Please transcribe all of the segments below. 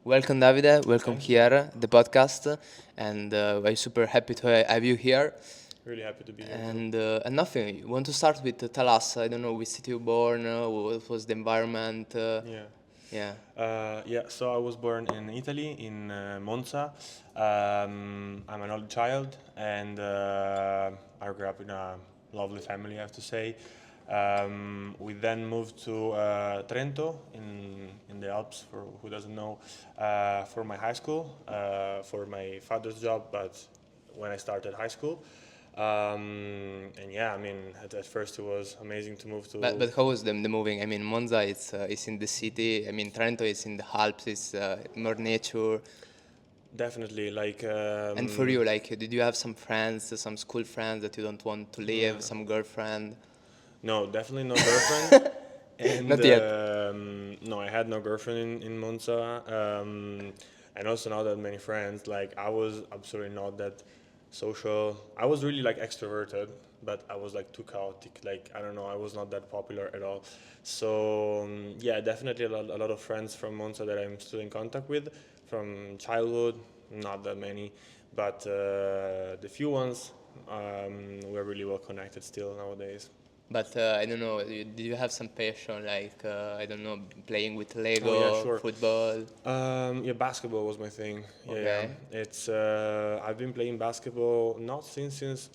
Welcome, Davide. Welcome Thank you. here, the podcast, and I'm super happy to have you here. Really happy to be here too. And nothing. You want to start with tell us? I don't know, which city you born? What was the environment? Yeah. Yeah. Yeah, so I was born in Italy, in Monza. I'm an only child, and I grew up in a lovely family, I have to say. We then moved to Trento in the Alps, for who doesn't know, for my high school, for my father's job, but when I started high school. And yeah, I mean, at first it was amazing to move to. But how was the moving? I mean, Monza is in the city. I mean, Trento is in the Alps. It's more nature. Definitely, like And for you, like, did you have some friends, some school friends that you don't want to yeah. leave, some girlfriend? No, definitely no girlfriend. And Not yet. no, I had no girlfriend in Monza, and also not that many friends. Like I was absolutely not that social. I was really like extroverted, but I was like too chaotic. Like I don't know, I was not that popular at all. So yeah, definitely a lot of friends from Monza that I'm still in contact with from childhood. Not that many, but the few ones we're really well connected still nowadays. But I don't know, did you have some passion, like, I don't know, playing with Oh yeah, Lego, sure. football? Yeah, basketball was my thing. Yeah, yeah. Okay. It's I've been playing basketball not since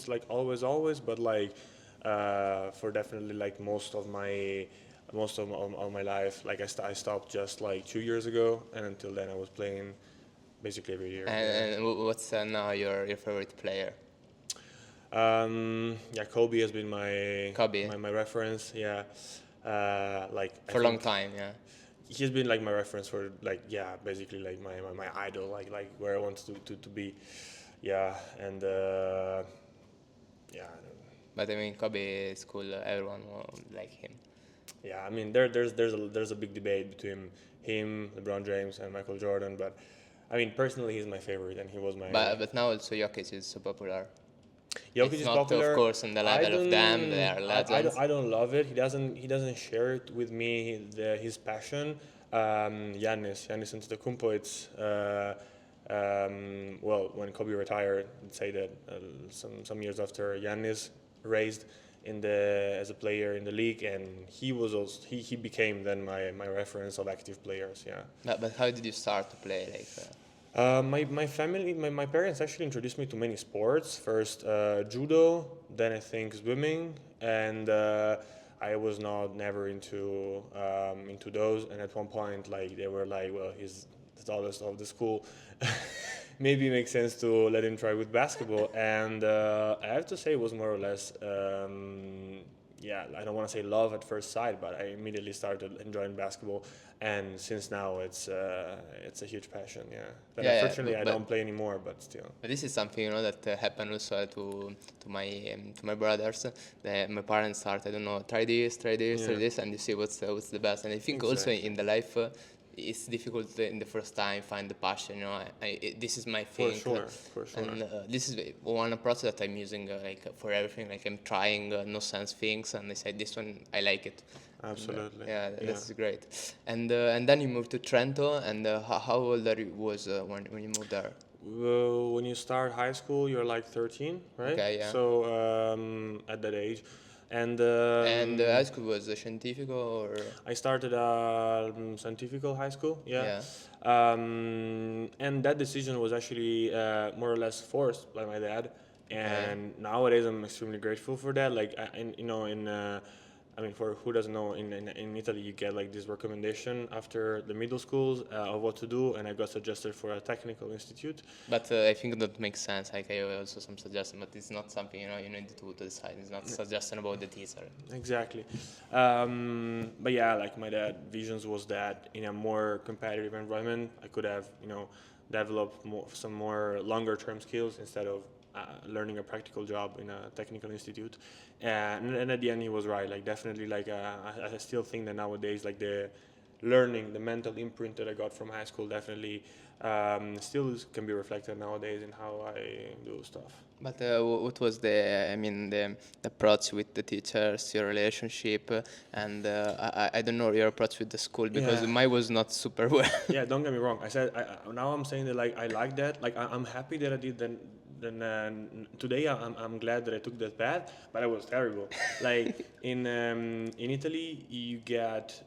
like always, but like for definitely like most of my life. Like I stopped just like 2 years ago, and until then I was playing basically every year. Yeah. And what's now your favorite player? Yeah, Kobe has been Kobe, my reference. Yeah, like I for a long think time, yeah. he's been like my reference for like yeah basically like my idol like where I want to be, yeah. And yeah, But I mean, Kobe is cool, everyone will like him. yeah, I mean there's a big debate between him, LeBron James, and Michael Jordan, but I mean personally he's my favorite and he was my. But now also Jokic is so popular. Jokic It's is not, of popular. course, on the level of them, they are legends. I don't love it. He doesn't share it with me. His passion. Giannis Antetokounmpo. It's well, when Kobe retired, I'd say that some years after Giannis raised in the as a player in the league, and he was also he became then my reference of active players. Yeah. But how did you start to play? Like, My family, my parents actually introduced me to many sports. First, judo, then I think swimming, and I was not never into those. And at one point, like they were like, "Well, he's the tallest of the school. Maybe it makes sense to let him try with basketball." And I have to say, it was more or less. Yeah, I don't want to say love at first sight, but I immediately started enjoying basketball, and since now it's a huge passion. Yeah, but yeah, unfortunately I don't play anymore, but still. but this is something that happened also to my brothers. My parents start, I don't know, try this, try this, try Yeah, this, and you see what's the best. And I think also exactly. in the life, it's difficult in the first time find the passion. You know, this is my For thing, sure, for sure. and this is one approach that I'm using like for everything. Like I'm trying no sense things, and I said this one I like it. And, Absolutely. yeah, Yeah. that's great. And then you moved to Trento, and how old are you was when you moved there? Well, when you start high school, you're like 13, right? Okay, yeah. So at that age, and And high school was scientific or I started scientific high school, yeah. yeah. And that decision was actually more or less forced by my dad. Okay. And nowadays I'm extremely grateful for that. Like, I mean, for who doesn't know, in Italy you get like this recommendation after the middle schools of what to do, and I got suggested for a technical institute. But I think that makes sense. Like I have also some suggestion, but it's not something you need to decide. It's not suggestion about the teacher. Exactly. But yeah, like my dad visions was that in a more competitive environment, I could have, developed some more longer term skills instead of learning a practical job in a technical institute. And at the end, he was right. Like definitely, like I still think that nowadays, like learning, the mental imprint that I got from high school definitely still can be reflected nowadays in how I do stuff. But what was the, I mean, the approach with the teachers, your relationship, and I don't know your approach with the school because Yeah. mine was not super well. Yeah, don't get me wrong. I said now I'm saying that like I like that. Like I'm happy that I did. Then today I'm glad that I took that path, but it was terrible. Like in Italy, you get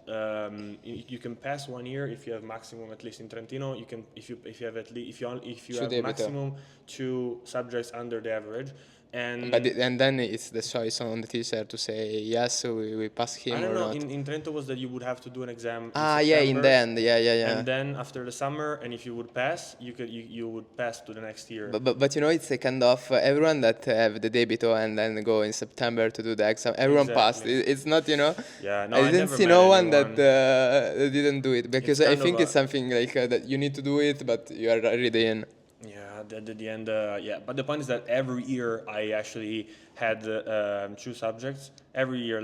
you can pass 1 year if you have maximum, at least in Trentino. You can if you have at least if you Should have be able to. maximum 2 subjects under the average, and But and then it's the choice on the teacher to say yes, we pass I him don't or know. not. In Trento was that you would have to do an exam in Ah, yeah, in the September, end, yeah. and then after the summer, and if you would pass, you would pass to the next year. But you know, it's a kind of everyone that have the debito and then go in September to do the exam. Everyone passed. Exactly. It's not, you know. Yeah, no, I I didn't never see met no one that, anyone. that didn't do it because It's I kind of think it's a- something like that you need to do it, but you are already in. Yeah, the end, yeah. But the point is that every year I actually had 2 subjects. Every year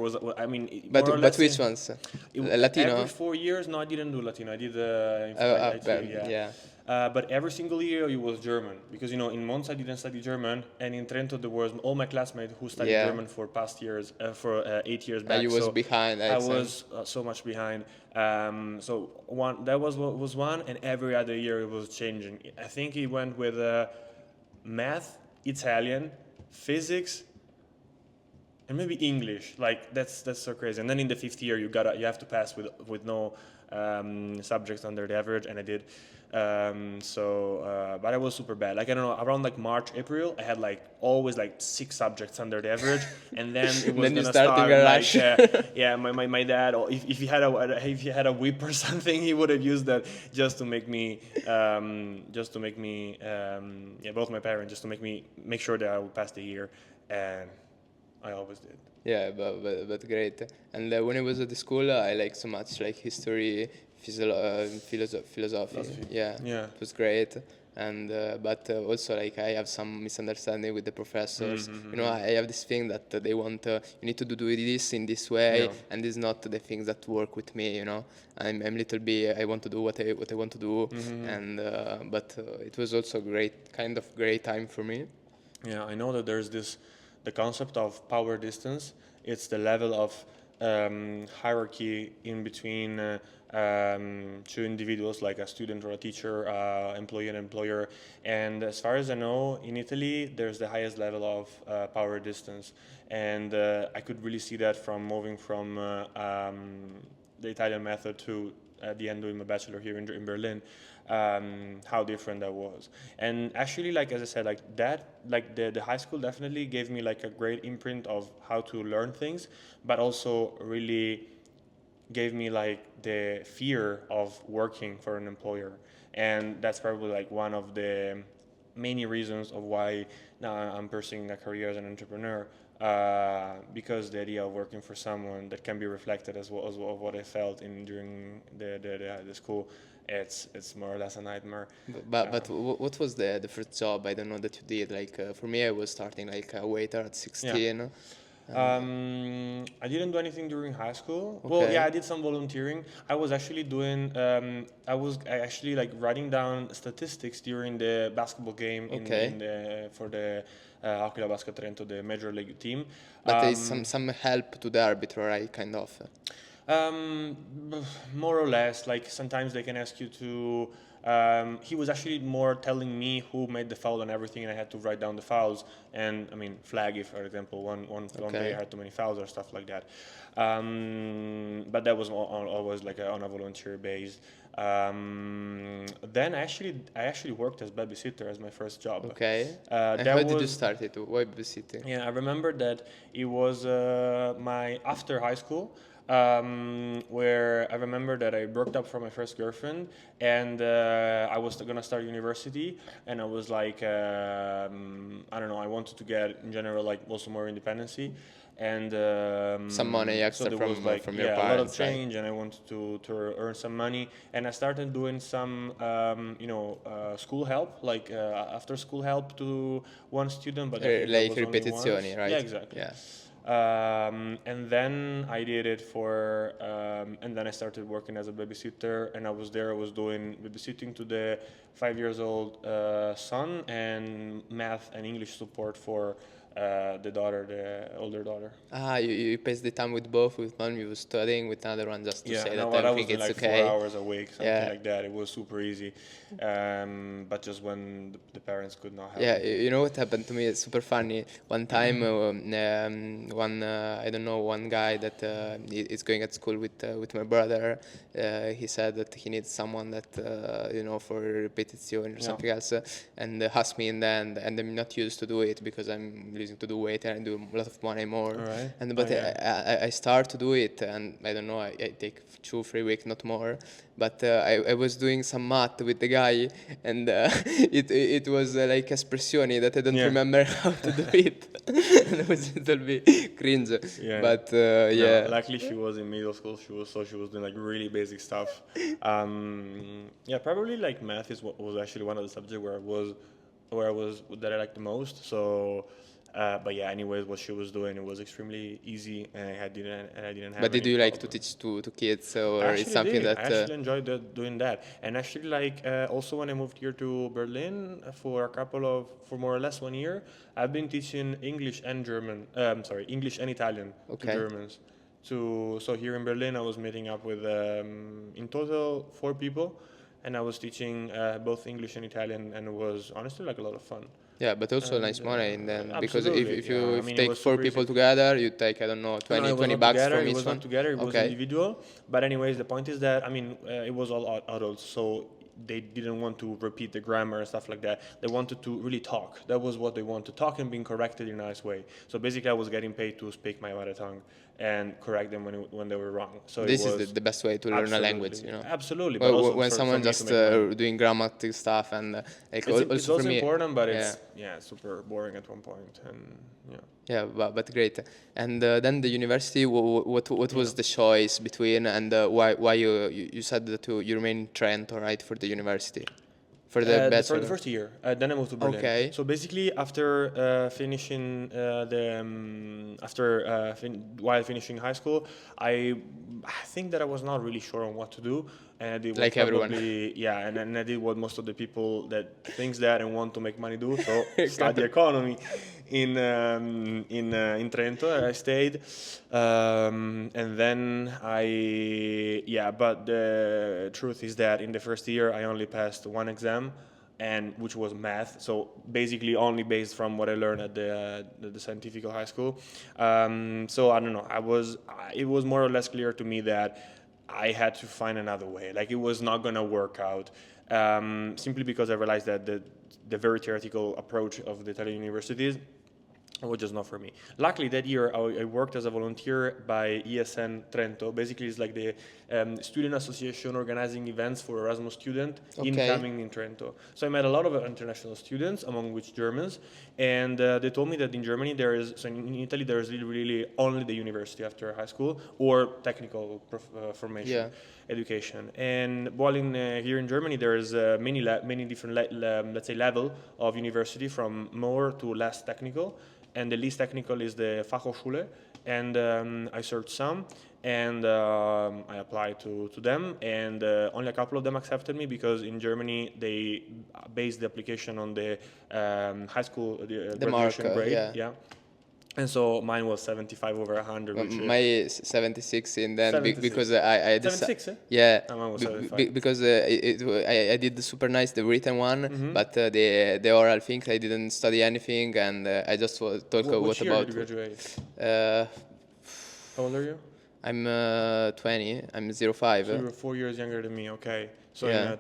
was, I mean, more or But less. which ones? Latino. Every 4 years, no, I didn't do Latino. I did, yeah. Yeah. But every single year it was German because in Monza I didn't study German, and in Trento there was all my classmates who studied Yeah. German for past years, for 8 years back. You was so behind, I I think. was so much behind. So that was one, and every other year it was changing. I think he went with math, Italian, physics, and maybe English. Like that's so crazy. And then in the 5th year you have to pass with no subjects under the average, and I did. But I was super bad. Like I don't know, around like March, April, I had like always like 6 subjects under the average, and then it was Then you gonna starting start a like rush. yeah, my dad, or if he had a whip or something, he would have used that just to make me yeah, both my parents, just to make sure that I would pass the year, and I always did. Yeah, but great. And when I was at the school, I like so much like history, philosophy. Yeah, Yeah. it was great. And but also like I have some misunderstanding with the professors. You know, I have this thing that they want you need to do this in this way, Yeah. and this is not the things that work with me. You know, I'm little bit. I want to do what I want to do, and but it was also great time for me. Yeah, I know that there's the concept of power distance. It's the level of hierarchy in between 2 individuals, like a student or a teacher, employee and employer. And as far as I know, in Italy, there's the highest level of power distance. And I could really see that from moving from the Italian method to at the end doing my bachelor here in Berlin, how different that was. And actually, like as I said, like that, like the high school definitely gave me like a great imprint of how to learn things, but also really gave me like the fear of working for an employer. And that's probably like one of the many reasons of why now I'm pursuing a career as an entrepreneur, because the idea of working for someone that can be reflected as well as what I felt during the school, it's more or less a nightmare. But what was the first job? I don't know that you did. Like for me, I was starting like a waiter at 16. I didn't do anything during high school. Well, Okay. yeah, I did some volunteering. I was actually doing, I actually like writing down statistics during the basketball game Okay. for the Aquila Basket Trento, the major league team. But there is some help to the arbiter, right? Kind of. Um, More or less, like sometimes they can ask you to. He was actually more telling me who made the foul and everything, and I had to write down the fouls and I mean flag if, for example, one player had too many fouls or stuff like that. But that was always like on a volunteer base. Then I actually worked as babysitter as my first job. Okay. And That how did you was start it? Why babysitting? yeah, I remember that it was my after high school, where I remember that I broke up from my first girlfriend, and I was gonna start university, and I was like, I don't know, I wanted to get in general like also more independency, and Some money so extra there from was like from your yeah, a lot of parents, right? change, and I wanted to earn some money, and I started doing some school help, like after school help to one student, but I think that Like was only ripetizioni, once. right? Yeah, exactly. Yeah. And then I did it for, and then I started working as a babysitter, and I was doing babysitting to the 5 years old son, and math and English support for the older daughter. You passed the time with both, with one you were studying, with another one just to Yeah, say no, that but I was everything doing it's like okay. 4 hours a week, something Yeah. like that. It was super easy, but just when the parents could not help. Yeah, me. you know what happened to me? It's super funny. One time, I don't know, one guy that is going at school with my brother. He said that he needs someone that for repetition or Yeah. something else, and asked me in the end. And I'm not used to do it because I'm using to do weight and I do a lot of money more. Alright. And but I start to do it, and I don't know. I take 2-3 weeks, not more. But I was doing some math with the guy, and it was like espressioni that I don't Yeah. remember how to do it. And it was a little bit cringe. Yeah. But No, yeah. luckily she was in middle school. She was doing like really basic stuff. Yeah, probably like math is what was actually one of the subjects where I was that I liked the most. So, but yeah, anyways, what she was doing, it was extremely easy, and I didn't have. But did any you like to problem. teach to kids, or I it's actually something did. that? I actually enjoyed doing that, and actually, like also when I moved here to Berlin for more or less 1 year, I've been teaching English and German. English and Italian Okay. to Germans. So here in Berlin, I was meeting up with in total 4 people, and I was teaching both English and Italian, and it was honestly like a lot of fun. Yeah, but also And, nice money, and then because absolutely, if you yeah. I if mean, you it take was 4 super people easy. together, you take, I don't know, No, 20 it was not bucks together. from It each was one. not together. It was Okay. individual. But anyways, the point is that I mean, it was all adults, so they didn't want to repeat the grammar and stuff like that. They wanted to really talk. That was what they wanted to talk and being corrected in a nice way. So basically, I was getting paid to speak my mother tongue and correct them when they were wrong. So This it is was the best way to learn a language, you know. Absolutely, but also When for someone me to just make money. doing grammatic stuff and like It's also for also me, important, but yeah. it's super boring at one point, and yeah. Yeah, but great. And then the university, what was the choice between, and why you said that you remain in Trento, right, for the university, for the For bachelor? the first year, then I moved to Berlin. Okay. So basically, after finishing while finishing high school, I think that I was not really sure on what to do, and I did what Like everyone. and I did what most of the people that thinks that and want to make money do. So study economy in Trento. I stayed, and then but the truth is that in the first year I only passed one exam, and which was math. So basically only based from what I learned at the scientific high school. So I don't know. It was more or less clear to me that I had to find another way. Like it was not gonna work out, simply because I realized that the very theoretical approach of the Italian universities was just not for me. Luckily, that year I worked as a volunteer by ESN Trento. Basically, it's like the student association organizing events for Erasmus students incoming in Trento. So I met a lot of international students, among which Germans, and they told me that in Germany in Italy there is really only the university after high school or technical formation. Education, and while here in Germany there is many different let's say level of university, from more to less technical, and the least technical is the Fachhochschule, and I searched some, and I applied to them, and only a couple of them accepted me, because in Germany they base the application on the high school graduation mark, grade. yeah. And so mine was 75 over 100. Which my 76, and then 76. because I did 76, eh? yeah, Mine was 75. because I did the super nice, the written one, but the oral thing I didn't study anything, and I just talk Which year about. did you graduate? How old are you? I'm 20. I'm 05. So you were 4 years younger than me. Okay. So Yeah. in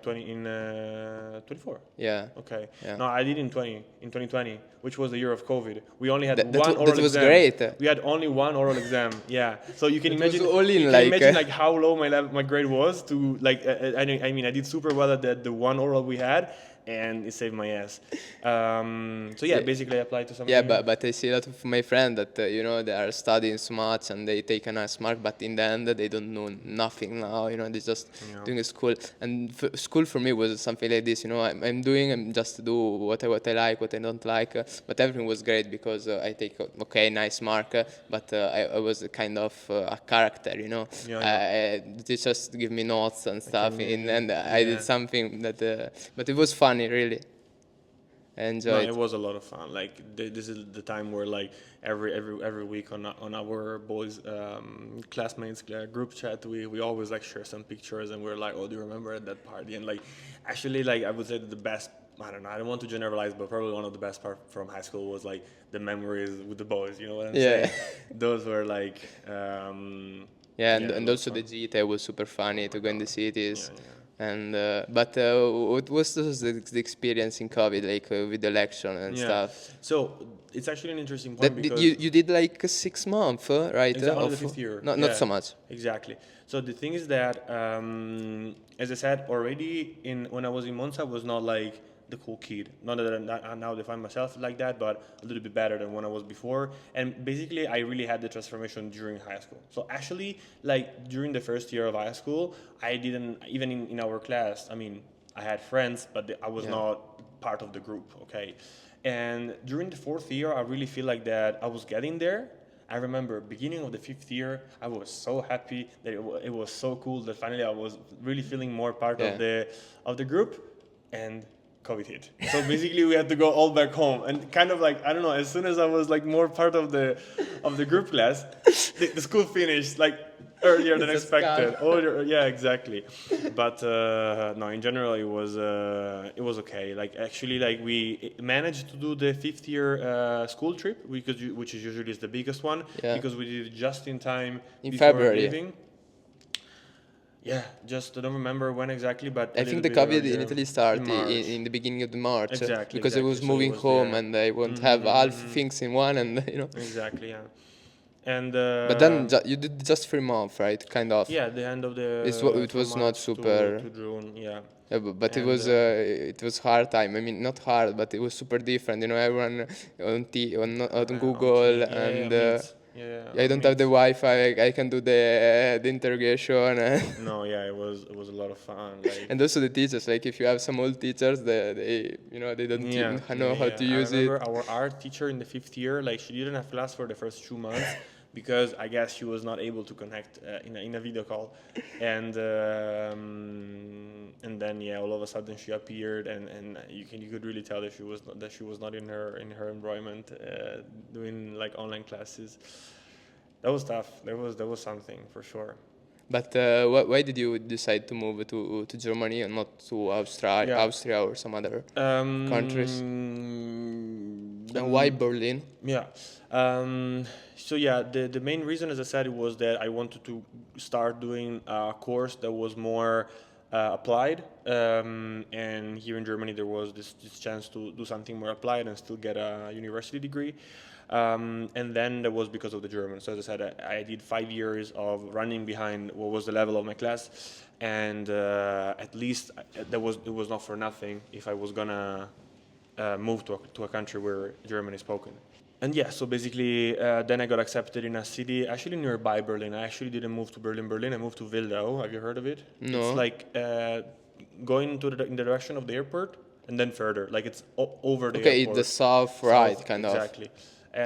24. Yeah. Okay. Yeah. No, I did in 2020, which was the year of COVID. We only had That one oral was exam. great. We had only one oral exam. Yeah. So you can It was imagine. all in, you can like, imagine like how low my grade was to like. I mean, I did super well at the one oral we had, and it saved my ass. So yeah, Yeah. basically I applied to Yeah, something. but I see a lot of my friends that they are studying so much and they take a nice mark, but in the end they don't know nothing now. They're just Yeah. doing a school, and school for me was something like this. I'm just do what I like, what I don't like, but everything was great because I take okay nice mark, but I was a kind of a character. Yeah, yeah. They just give me notes and stuff, and I did Yeah. something that, but it was funny really. I No, enjoyed. it was a lot of fun. Like this is the time where like every week on our boys classmates group chat we always like share some pictures and we're like, oh, do you remember at that party? And like actually like I would say that the best, I don't know, I don't want to generalize, but probably one of the best part from high school was like the memories with the boys. You know what I'm Yeah. saying? Those were like Yeah, yeah, a and lot of also fun. the Gita was super funny Oh to my go in the god. cities. Yeah, yeah. And but what was the experience in COVID, like with the election and Yeah. stuff? So it's actually an interesting point That because you did like 6 months, right? only the Of fifth year. not Yeah, so much. exactly. So the thing is that, as I said already, in when I was in Monza, I was not like the cool kid. Not that I now define myself like that, but a little bit better than when I was before. And basically, I really had the transformation during high school. So actually, like during the first year of high school, I didn't even in our class. I mean, I had friends, but I was Yeah. not part of the group. Okay. And during the fourth year, I really feel like that I was getting there. I remember beginning of the fifth year, I was so happy that it was so cool that finally I was really feeling more part Yeah. of the group, and COVID hit. So basically, we had to go all back home, and kind of like I don't know. As soon as I was like more part of the group class, the school finished like earlier than It's a expected. scam. Oh, yeah, exactly. But no, in general, it was okay. Like actually, like we managed to do the fifth year school trip, which is usually is the biggest one, Yeah. because we did it just in time In before February. leaving. Yeah, just I don't remember when exactly, but a I little think the bit COVID in earlier Italy in started March. in the beginning of the March Exactly, because I exactly. was So it moving was home there. and I won't have half Mm-hmm. things in one and. Exactly, yeah. And But then you did just 3 months, right? Kind of. yeah, the end of It from was not March super. to June, yeah. Yeah, but And it was hard time. I mean, not hard, but it was super different. Everyone on on Google, Team, yeah, yeah, and Meet, yeah, I on don't have the Meet. Wi-Fi. I can do the interrogation, No, yeah, it was a lot of fun. Like, and also the teachers. Like if you have some old teachers, they don't yeah, know yeah, how yeah. to I use it. remember our art teacher in the fifth year, like she didn't have class for the first 2 months because I guess she was not able to connect in a video call, and then yeah, all of a sudden she appeared, and you could really tell that she was not in her environment doing like online classes. That was tough. There was something for sure. But why did you decide to move to Germany and not to Yeah. Austria or some other countries? And why The Berlin? Yeah. So yeah, the main reason, as I said, was that I wanted to start doing a course that was more applied. And here in Germany, there was this chance to do something more applied and still get a university degree. And then that was because of the German. So as I said, I did 5 years of running behind what was the level of my class, and at least it was not for nothing if I was gonna move to a country where German is spoken. And yeah, so basically, then I got accepted in a city actually nearby Berlin. I actually didn't move to Berlin. I moved to Wildau. Have you heard of it? It's No. like going in the direction of the airport and then further. Like it's over the Okay, airport. the south, right, South, kind of. exactly.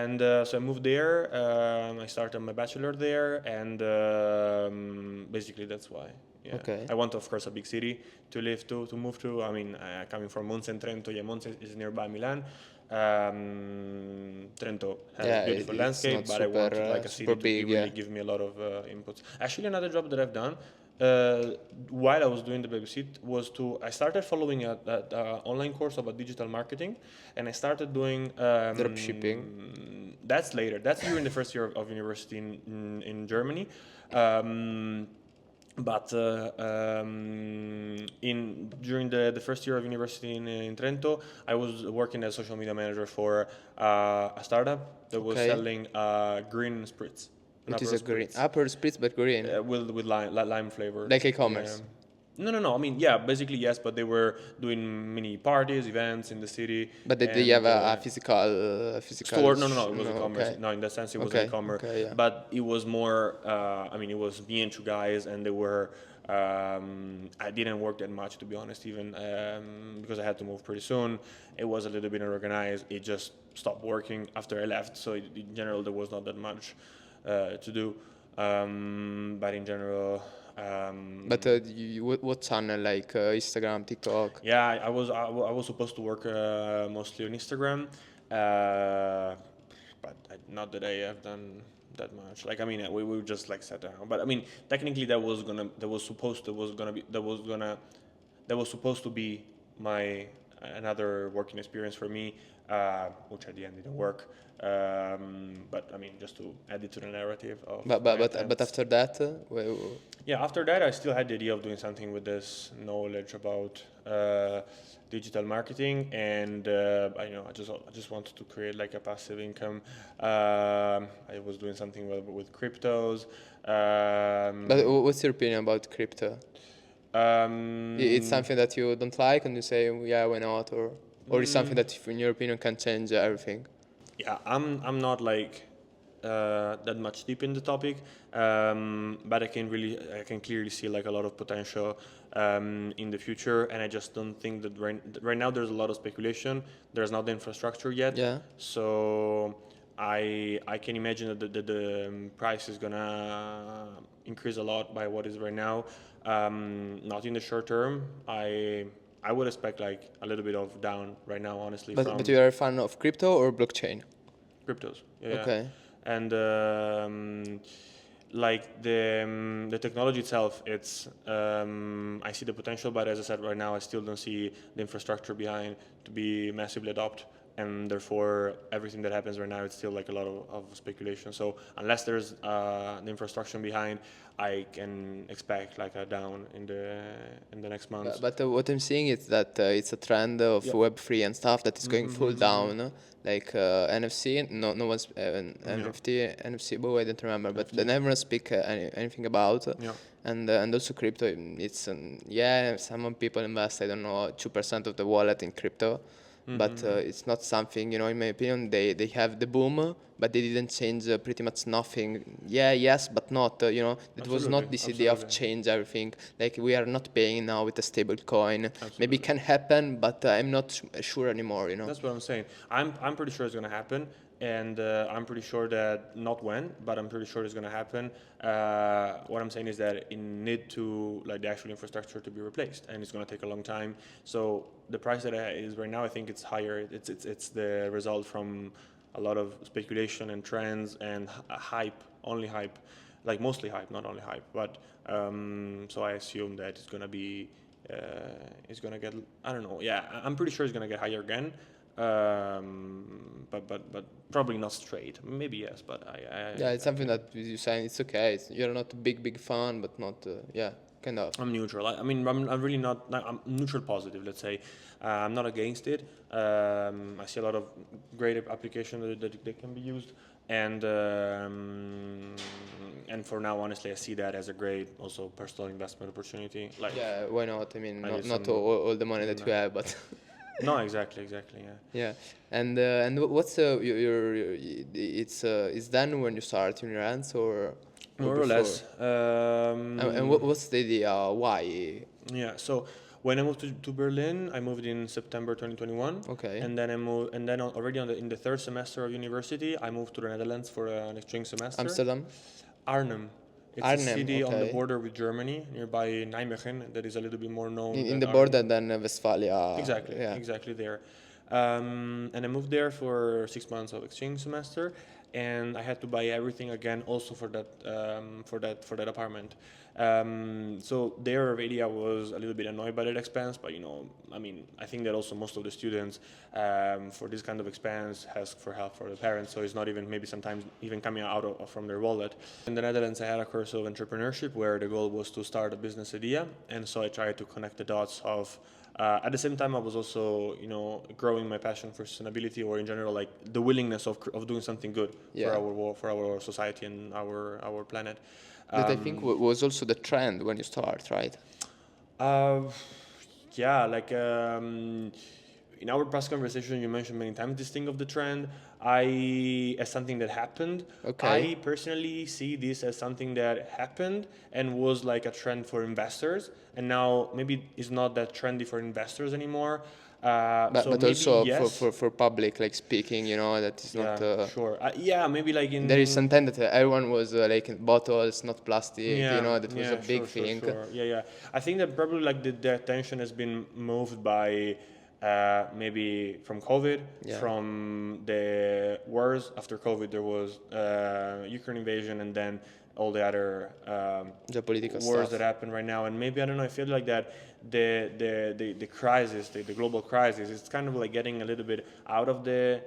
And so I moved there. I started my bachelor there, and basically that's why. Yeah. Okay. I want, of course, a big city to live to move to. I mean, coming from Monza and Trento, yeah, Monza is nearby Milan. Trento has Yeah, beautiful it's landscape, not but I wanted super like a super city to big. really Yeah. give me a lot of inputs. Actually, another job that I've done while I was doing the babysit was I started following a online course about digital marketing, and I started doing Drop shipping. That's later. That's during the first year of university in Germany. But during the first year of university in Trento, I was working as social media manager for a startup that was Okay. selling green spritz. An It is Aperol a green spritz. upper spritz, but green. With lime flavor. Like e-commerce. No. I mean, yeah, basically yes, but they were doing mini parties, events in the city, But did they have and a physical store. No. It was no, e-commerce. okay. No, in that sense, it was an Okay, e-commerce, okay, yeah. but it was more. I mean, it was me and two guys, and they were. I didn't work that much, to be honest, even because I had to move pretty soon. It was a little bit unorganized. It just stopped working after I left. So in general, there was not that much to do. But in general. But what channel, like Instagram, TikTok? Yeah, I was supposed to work mostly on Instagram, but not that I have done that much. Like I mean, we just like sat down. But I mean, technically that was supposed to be my another working experience for me, which at the end didn't work. But I mean, just to add it to the narrative of my But attempts. after that, Yeah, after that, I still had the idea of doing something with this knowledge about digital marketing, and I just wanted to create like a passive income. I was doing something with cryptos. but Um, what's your opinion about crypto? It's um, something that you don't like, and you say, yeah, why not, or it's something mm, that, in your opinion, can change everything. yeah, I'm not like that much deep in the topic, but I can clearly see like a lot of potential in the future, and I just don't think that right now there's a lot of speculation. There's not the infrastructure yet, Yeah. so I can imagine that the price is gonna increase a lot by what is right now. Not in the short term. I would expect like a little bit of down right now, honestly, But from you are a fan of crypto or blockchain? cryptos. Yeah. Okay. And like the technology itself, it's I see the potential, but as I said, right now I still don't see the infrastructure behind to be massively adopted, and therefore everything that happens right now it's still like a lot of speculation. So unless there's the infrastructure behind, I can expect like a down in the next months. But what I'm seeing is that it's a trend of Yeah. Web3 and stuff that is going full Mm-hmm. down. Like NFC, no one's Yeah. NFC, but I don't remember. But they NFT. never speak anything about. Yeah. And also crypto, it's yeah, some people invest, I don't know, 2% of the wallet in crypto, but Mm-hmm. it's not something, in my opinion, they have the boom, but they didn't change pretty much nothing. Yeah, yes, but not, it was Absolutely. not this idea of Absolutely. change everything. Like we are not paying now with a stable coin. Maybe it Absolutely. can happen, but I'm not sure anymore. That's what I'm saying. I'm pretty sure it's gonna happen, and I'm pretty sure that not when, but I'm pretty sure it's gonna happen. What I'm saying is that it need to like the actual infrastructure to be replaced, and it's gonna take a long time. So the price that is right now, I think it's higher. It's the result from a lot of speculation and trends and hype, only hype, like mostly hype, not only hype. But so I assume that it's gonna be it's gonna get. I don't know. Yeah, I'm pretty sure it's gonna get higher again. But probably not straight. Maybe yes, but Yeah, it's I something can. that you saying it's okay. You're not a big fan, but not yeah, kind of. I'm neutral. I mean, I'm really not. I'm neutral positive. Let's say I'm not against it. I see a lot of great applications that can be used, and for now, honestly, I see that as a great also personal investment opportunity. Like Yeah, why not? I mean, I did not some. all the money that No, you have, but no, exactly, yeah. yeah. And what's it's done when you start in your hands or More or before? less. And what's the idea? Why? Yeah. So when I moved to Berlin, I moved in September 2021, Okay. and then I moved, and then already in the third semester of university, I moved to the Netherlands for an exchange semester. Amsterdam? Arnhem. It's a Arnhem, city on the okay. border with Germany, nearby Nijmegen, that is a little bit more known In than the border Arnhem. than Westphalia, Exactly, yeah. exactly there. And I moved there for 6 months of exchange semester, and I had to buy everything again, also for that apartment. So there already I was a little bit annoyed by that expense, but I mean, I think that also most of the students for this kind of expense ask for help for the parents, so it's not even maybe sometimes even coming out from their wallet. In the Netherlands, I had a course of entrepreneurship where the goal was to start a business idea, and so I tried to connect the dots of at the same time, I was also, growing my passion for sustainability, or in general, like the willingness of doing something good for Yeah. for our society and our planet. That I think Um, was also the trend when you start, right? Uh, yeah, like in our past conversation, you mentioned many times this thing of the trend. As something that happened. Okay. I personally see this as something that happened and was like a trend for investors, and now maybe it's not that trendy for investors anymore. So But maybe also yes, for public like speaking, that is not. yeah, sure, yeah, maybe like There is some in time that everyone was like in bottles, not plastic. yeah, That was a yeah, big sure, sure, thing. sure. Yeah, yeah. I think that probably like the attention has been moved by maybe from COVID, Yeah. from the wars after COVID. There was Ukraine invasion, and then all the other Geopolitical wars that stuff. happen right now. And maybe I don't know. I feel like that the crisis, the global crisis, is kind of like getting a little bit out of the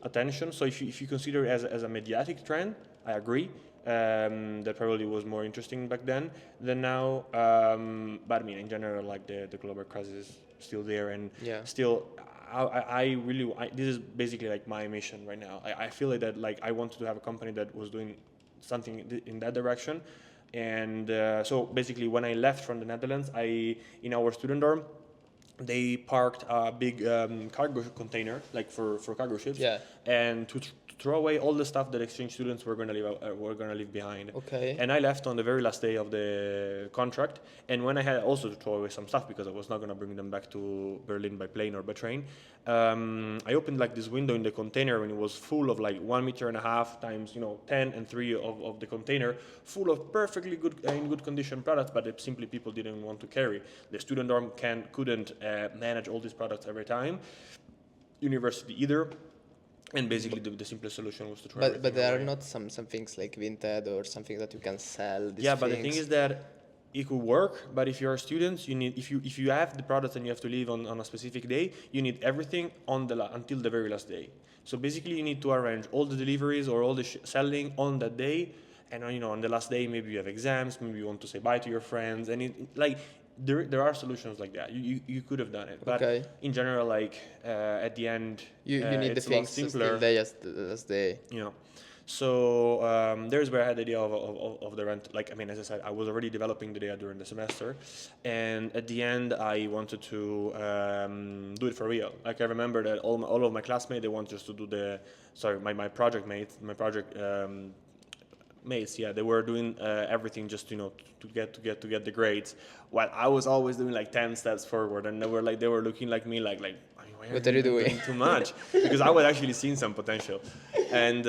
attention. So if you consider it as a mediatic trend, I agree. That probably was more interesting back then than now. But I mean, in general, like the global crisis is still there, and Yeah. still, I really, this is basically like my mission right now. I feel like that like I wanted to have a company that was doing something in that direction. And so basically, when I left from the Netherlands, in our student dorm, they parked a big cargo container, like for cargo ships, Yeah. and to throw away all the stuff that exchange students were gonna leave behind. Okay. And I left on the very last day of the contract. And when I had also to throw away some stuff because I was not gonna bring them back to Berlin by plane or by train, I opened like this window in the container, and it was full of like 1.5 meters times 10 and 3 of the container, full of perfectly good in good condition products, but that simply people didn't want to carry. The student dorm couldn't manage all these products every time. University either. And basically, the simplest solution was to throw But everything there are away. not some things like Vinted or something that you can sell these Yeah, but the thing things. is that it could work. But if you are students, you need if you have the products and you have to leave on a specific day, you need everything until the very last day. So basically, you need to arrange all the deliveries or all the selling on that day. And on the last day, maybe you have exams, maybe you want to say bye to your friends, and like there are solutions like that. You could have done it, but Okay. in general, like at the end, You need the it's a lot things still simpler. there as they. you know so there's where I had the idea of the rent. Like, I mean, as I said, I was already developing the idea during the semester, and at the end I wanted to do it for real. Like, I remember that all of my classmates, they wanted just to do my project mates, yeah, they were doing everything just to get the grades, while I was always doing like 10 steps forward, and they were looking like me like why are What you are you even doing? doing too much? Because I was actually seeing some potential. And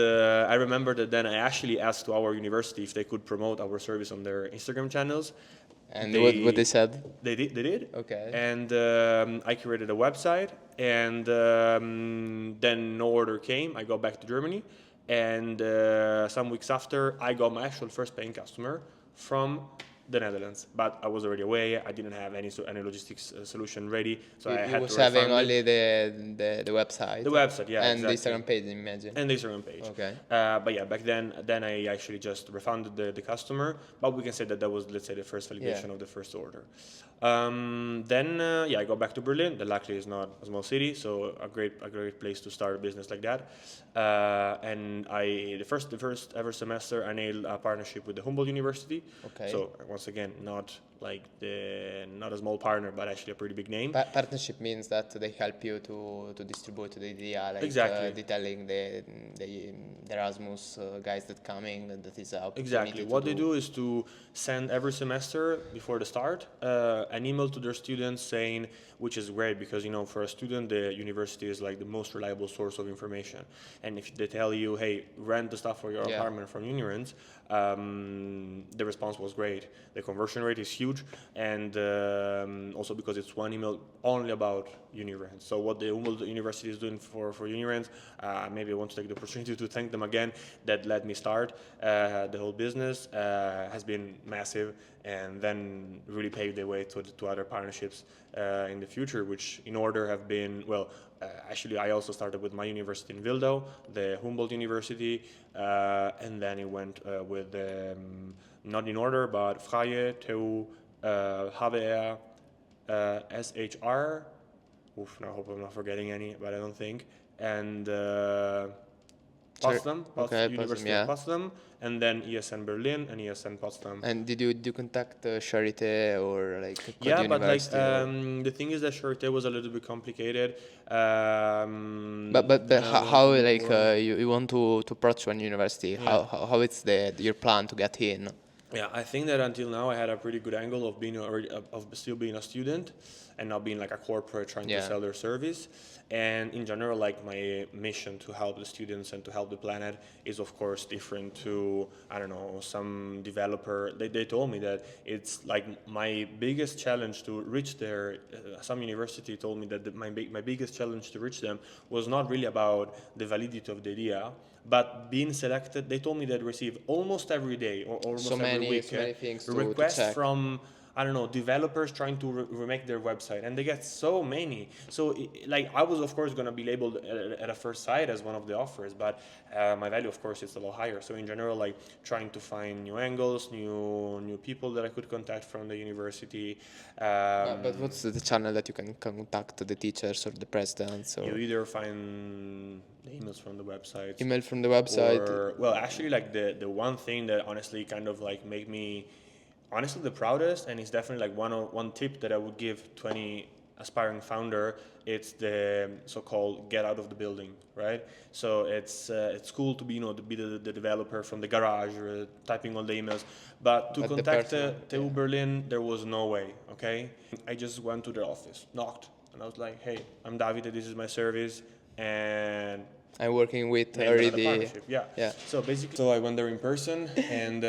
I remember that then I actually asked to our university if they could promote our service on their Instagram channels. And what they They said? they did. Okay. And I created a website, and then no order came. I got back to Germany, and some weeks after, I got my actual first paying customer from the Netherlands. But I was already away. I didn't have any logistics solution ready, so I You had to was having refund it. only the website. The website, yeah, And the exactly. Instagram page, imagine. And the Instagram page. Okay. But yeah, back then I actually just refunded the customer. But we can say that was, let's say, the first validation Yeah. of the first order. Then I go back to Berlin. That luckily is not a small city, so a great place to start a business like that. And the first ever semester, I nailed a partnership with the Humboldt University. Okay. So once again, not a small partner, but actually a pretty big name. Partnership means that they help you to distribute the idea, like Exactly. detailing the Erasmus guys that coming, that is a opportunity Exactly. to What they do. do is to send every semester before the start an email to their students saying, which is great because for a student the university is like the most reliable source of information. And if they tell you, hey, rent the stuff for your Yeah. apartment from Unirent, the response was great. The conversion rate is huge, and also because it's one email only about Unirent. So what the Humboldt University is doing for Unirent, maybe I want to take the opportunity to thank them again. That let me start the whole business. Has been massive, and then really paved the way to other partnerships in the future, which in order have been, well, actually I also started with my university in Wildau, the Humboldt University, and then it went with not in order, but Freie, TU, HWR, SHR. Oof, I hope I'm not forgetting any, but I don't think. And Potsdam, Okay, Potsdam, University of yeah. Potsdam, and then ESN Berlin and ESN Potsdam. And did you contact Charité or like Code Yeah, but like University or? the thing is that Charité was a little bit complicated. But And I how wanted like more. you want to approach one university? Yeah. How it's your plan to get in? Yeah, I think that until now I had a pretty good angle of being already of still being a student and not being like a corporate trying to Yeah. sell their service. And in general, like my mission to help the students and to help the planet is of course different to I don't know some developer. They told me that it's like my biggest challenge to reach their. Some university told me that my biggest challenge to reach them was not really about the validity of the idea, but being selected. They told me that receive almost every day or almost every week So many things to requests check. from I don't know developers trying to remake their website, and they get so many. So like I was of course going to be labeled at a first sight as one of the offers, but my value of course is a lot higher. So in general, like trying to find new angles, new people that I could contact from the university. But what's the channel that you can contact the teachers or the presidents You or either find the emails from the websites email from the website? or well actually like the one thing that honestly kind of like make me honestly the proudest, and it's definitely like one tip that I would give to any aspiring founder. It's the so-called get out of the building, right? So it's cool to be to be the developer from the garage or typing all the emails, but to But the contact person, TU yeah. Berlin there was no way. Okay, I just went to their office, knocked, and I was like, hey, I'm Davide, this is my service, and I'm working with named another already. partnership. Yeah. Yeah. So basically, so I went there in person, and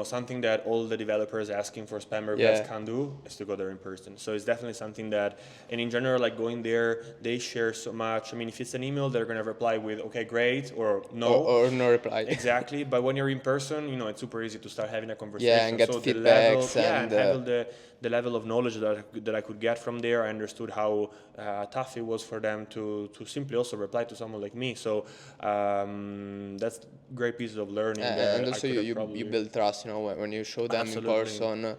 something that all the developers asking for spam requests Yeah. can do is to go there in person. So it's definitely something that, and in general, like going there, they share so much. I mean, if it's an email, they're gonna reply with okay, great, or no. Or no reply. Exactly, but when you're in person, it's super easy to start having a conversation. Yeah, and get so feedbacks and, the level of knowledge that I could get from there, I understood how tough it was for them to simply also reply to someone like me. So that's great pieces of learning. that and I also could have you probably- build trust, when you show them Absolutely. in person.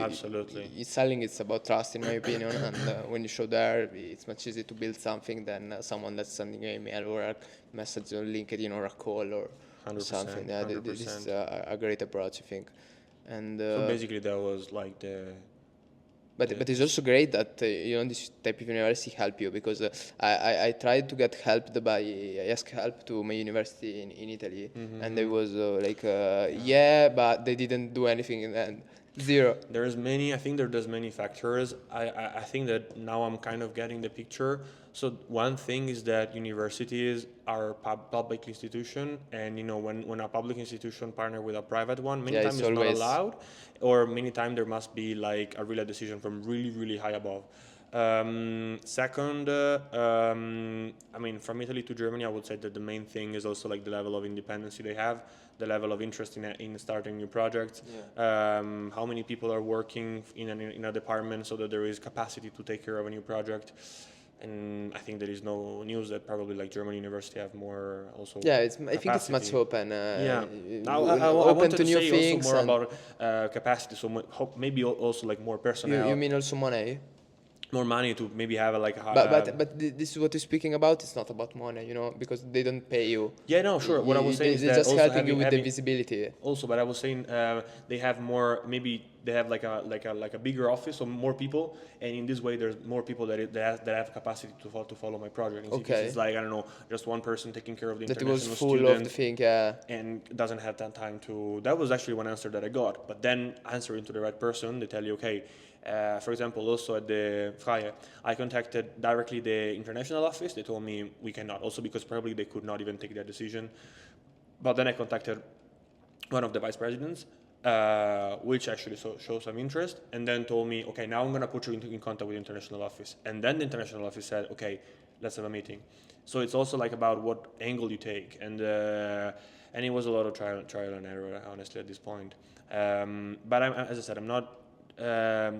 Absolutely. Selling it's about trust, in my opinion, and when you show there, it's much easier to build something than someone that's sending an email or a message on LinkedIn or a call or 100%, something. Yeah, this is a great approach, I think. And So basically, that was like the. but it's also great that this type of university help you, because I tried to get helped by I asked help to my university in Italy, and they was yeah, but they didn't do anything in the end. Zero. I think there's many factors. I think that now I'm kind of getting the picture. So one thing is that universities are public institution, and when a public institution partner with a private one, many Yeah, times it's it's not always- allowed, or many times there must be like a real decision from really really high above. Second, I mean, from Italy to Germany, I would say that the main thing is also like the level of independency they have, the level of interest in starting new projects, how many people are working in a department so that there is capacity to take care of a new project. And I think there is no news that probably like German university have more also. Yeah, I think it's much capacity. open. Yeah, I Open wanted to to new say things. also more and about capacity. So maybe also like more personnel, you mean also money? more money to maybe have a, like a. But this is what you're speaking about. It's not about money, because they don't pay you. Yeah, no, sure. What I was saying is they're that just also helping you with the visibility. Also, but I was saying they have more. Maybe they have like a bigger office, so more people, and in this way, there's more people that have capacity to follow my project. In Okay. It's like I don't know, just one person taking care of the That it international was full student of the thing, yeah. and doesn't have that time to. That was actually one answer that I got. But then answering to the right person, they tell you, okay. For example, also at the Freie, I contacted directly the international office. They told me we cannot, also because probably they could not even take that decision. But then I contacted one of the vice presidents, which actually showed some interest, and then told me, okay, now I'm going to put you in contact with the international office. And then the international office said, okay, let's have a meeting. So it's also like about what angle you take. And it was a lot of trial and error, honestly, at this point. But as I said, I'm not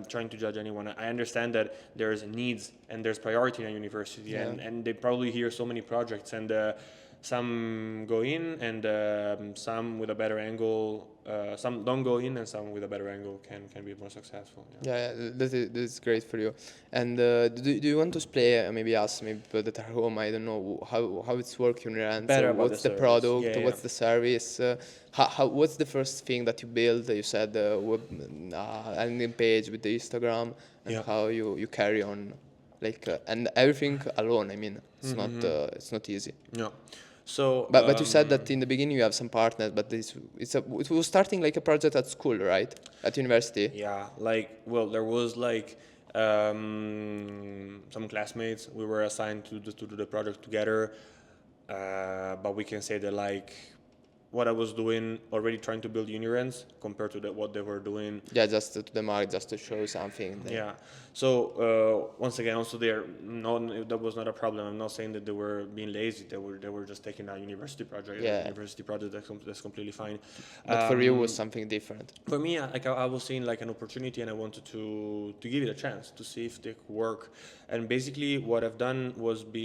trying to judge anyone. I understand that there's needs and there's priority in a university, and they probably hear so many projects, and some go in, and some with a better angle. Some don't go in, and some with a better angle can be more successful. Yeah. Yeah, that is great for you. And do you want to play, maybe us, maybe people that are home, I don't know how it's working on your end. Better about the What's the service. product? Yeah, yeah. What's the service? What's the first thing that you build? You said web landing page with the Instagram, and Yeah. how you carry on, like and everything alone. I mean, it's not easy. Yeah. So, But you said that in the beginning you have some partners, but it was starting like a project at school, right? At university. yeah, like, well, there was like some classmates. We were assigned to do the project together, but we can say that like what I was doing already trying to build Unirents compared to what they were doing. Yeah, just to the market, just to show something. Yeah. So once again, also there, no, that was not a problem. I'm not saying that they were being lazy. They were just taking a university project. Yeah. A university project that's completely fine. But for you, it was something different. For me, like I was seeing like an opportunity, and I wanted to give it a chance to see if they could work. And basically, what I've done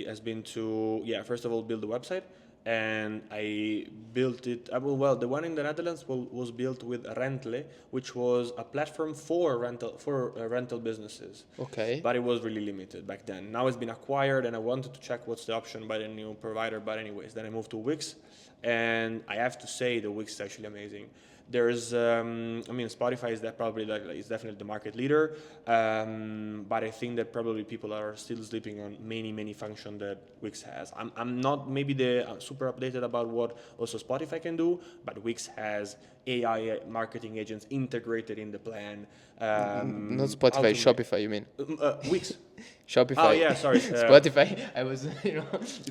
has been to first of all build the website, and I built it. Well, the one in the Netherlands was built with Rentle, which was a platform for rental businesses. Okay. But it was really limited back then. Now it's been acquired, and I wanted to check what's the option by the new provider. But anyways, then I moved to Wix, and I have to say the Wix is actually amazing. There's, Spotify is is definitely the market leader, but I think that probably people are still sleeping on many functions that Wix has. I'm not maybe super updated about what also Spotify can do, but Wix has AI marketing agents integrated in the plan. Not Spotify, Shopify, you mean? Wix. Shopify. Oh yeah, sorry. Spotify. I was,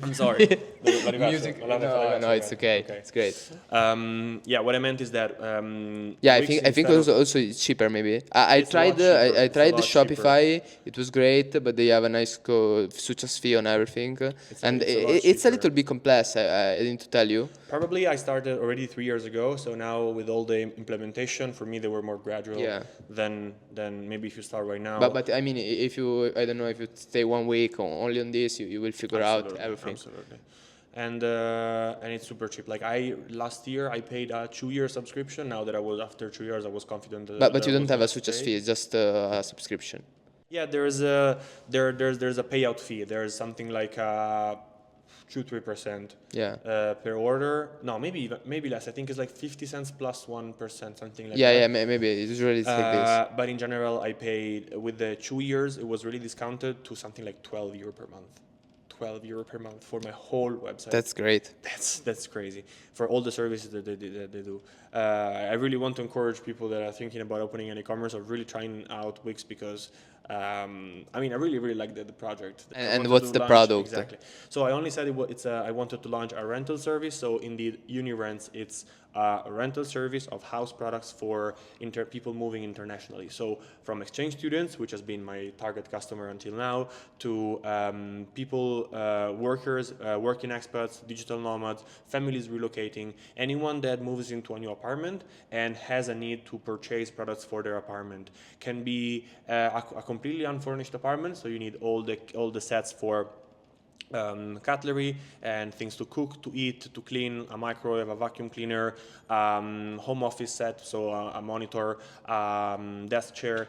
I'm sorry. Music. No, it's okay. It's great. What I meant is that. Yeah, Wix, I think instead of- also it's cheaper maybe. I It's a lot tried cheaper. I It's a tried the lot cheaper. Shopify. It was great, but they have a nice success fee on everything, and it's a lot it's a cheaper. little bit complex. I need to tell you. Probably I started already 3 years ago, so now with all the implementation, for me they were more gradual Yeah. than maybe if you start right now. But I mean, if you, I don't know, if you stay 1 week only on this, you will figure out everything. Absolutely. And it's super cheap. Like last year I paid a 2-year subscription. Now that I was after 2 years, I was confident. But that you I don't was have a gonna success stay. fee, it's just a subscription. Yeah, there's a payout fee. There's something like 2-3% Yeah. per order. No, maybe less. I think it's like 50 cents plus 1%, something like Yeah, that. yeah, maybe usually it's like this. But in general, I paid with the 2 years. It was really discounted to something like €12 per month. €12 per month for my whole website. That's great. That's crazy for all the services that they do. I really want to encourage people that are thinking about opening an e-commerce or really trying out Wix because I really like the project. And what's the product? Exactly. So I only said I wanted to launch a rental service. So indeed, Unirents, it's a rental service of house products for people moving internationally. So from exchange students, which has been my target customer until now, to people, workers, working expats, digital nomads, families relocating, anyone that moves into a new apartment and has a need to purchase products for their apartment. Can be a completely unfurnished apartment, so you need all the sets for cutlery and things to cook, to eat, to clean, a microwave, a vacuum cleaner, home office set, so a monitor, desk chair,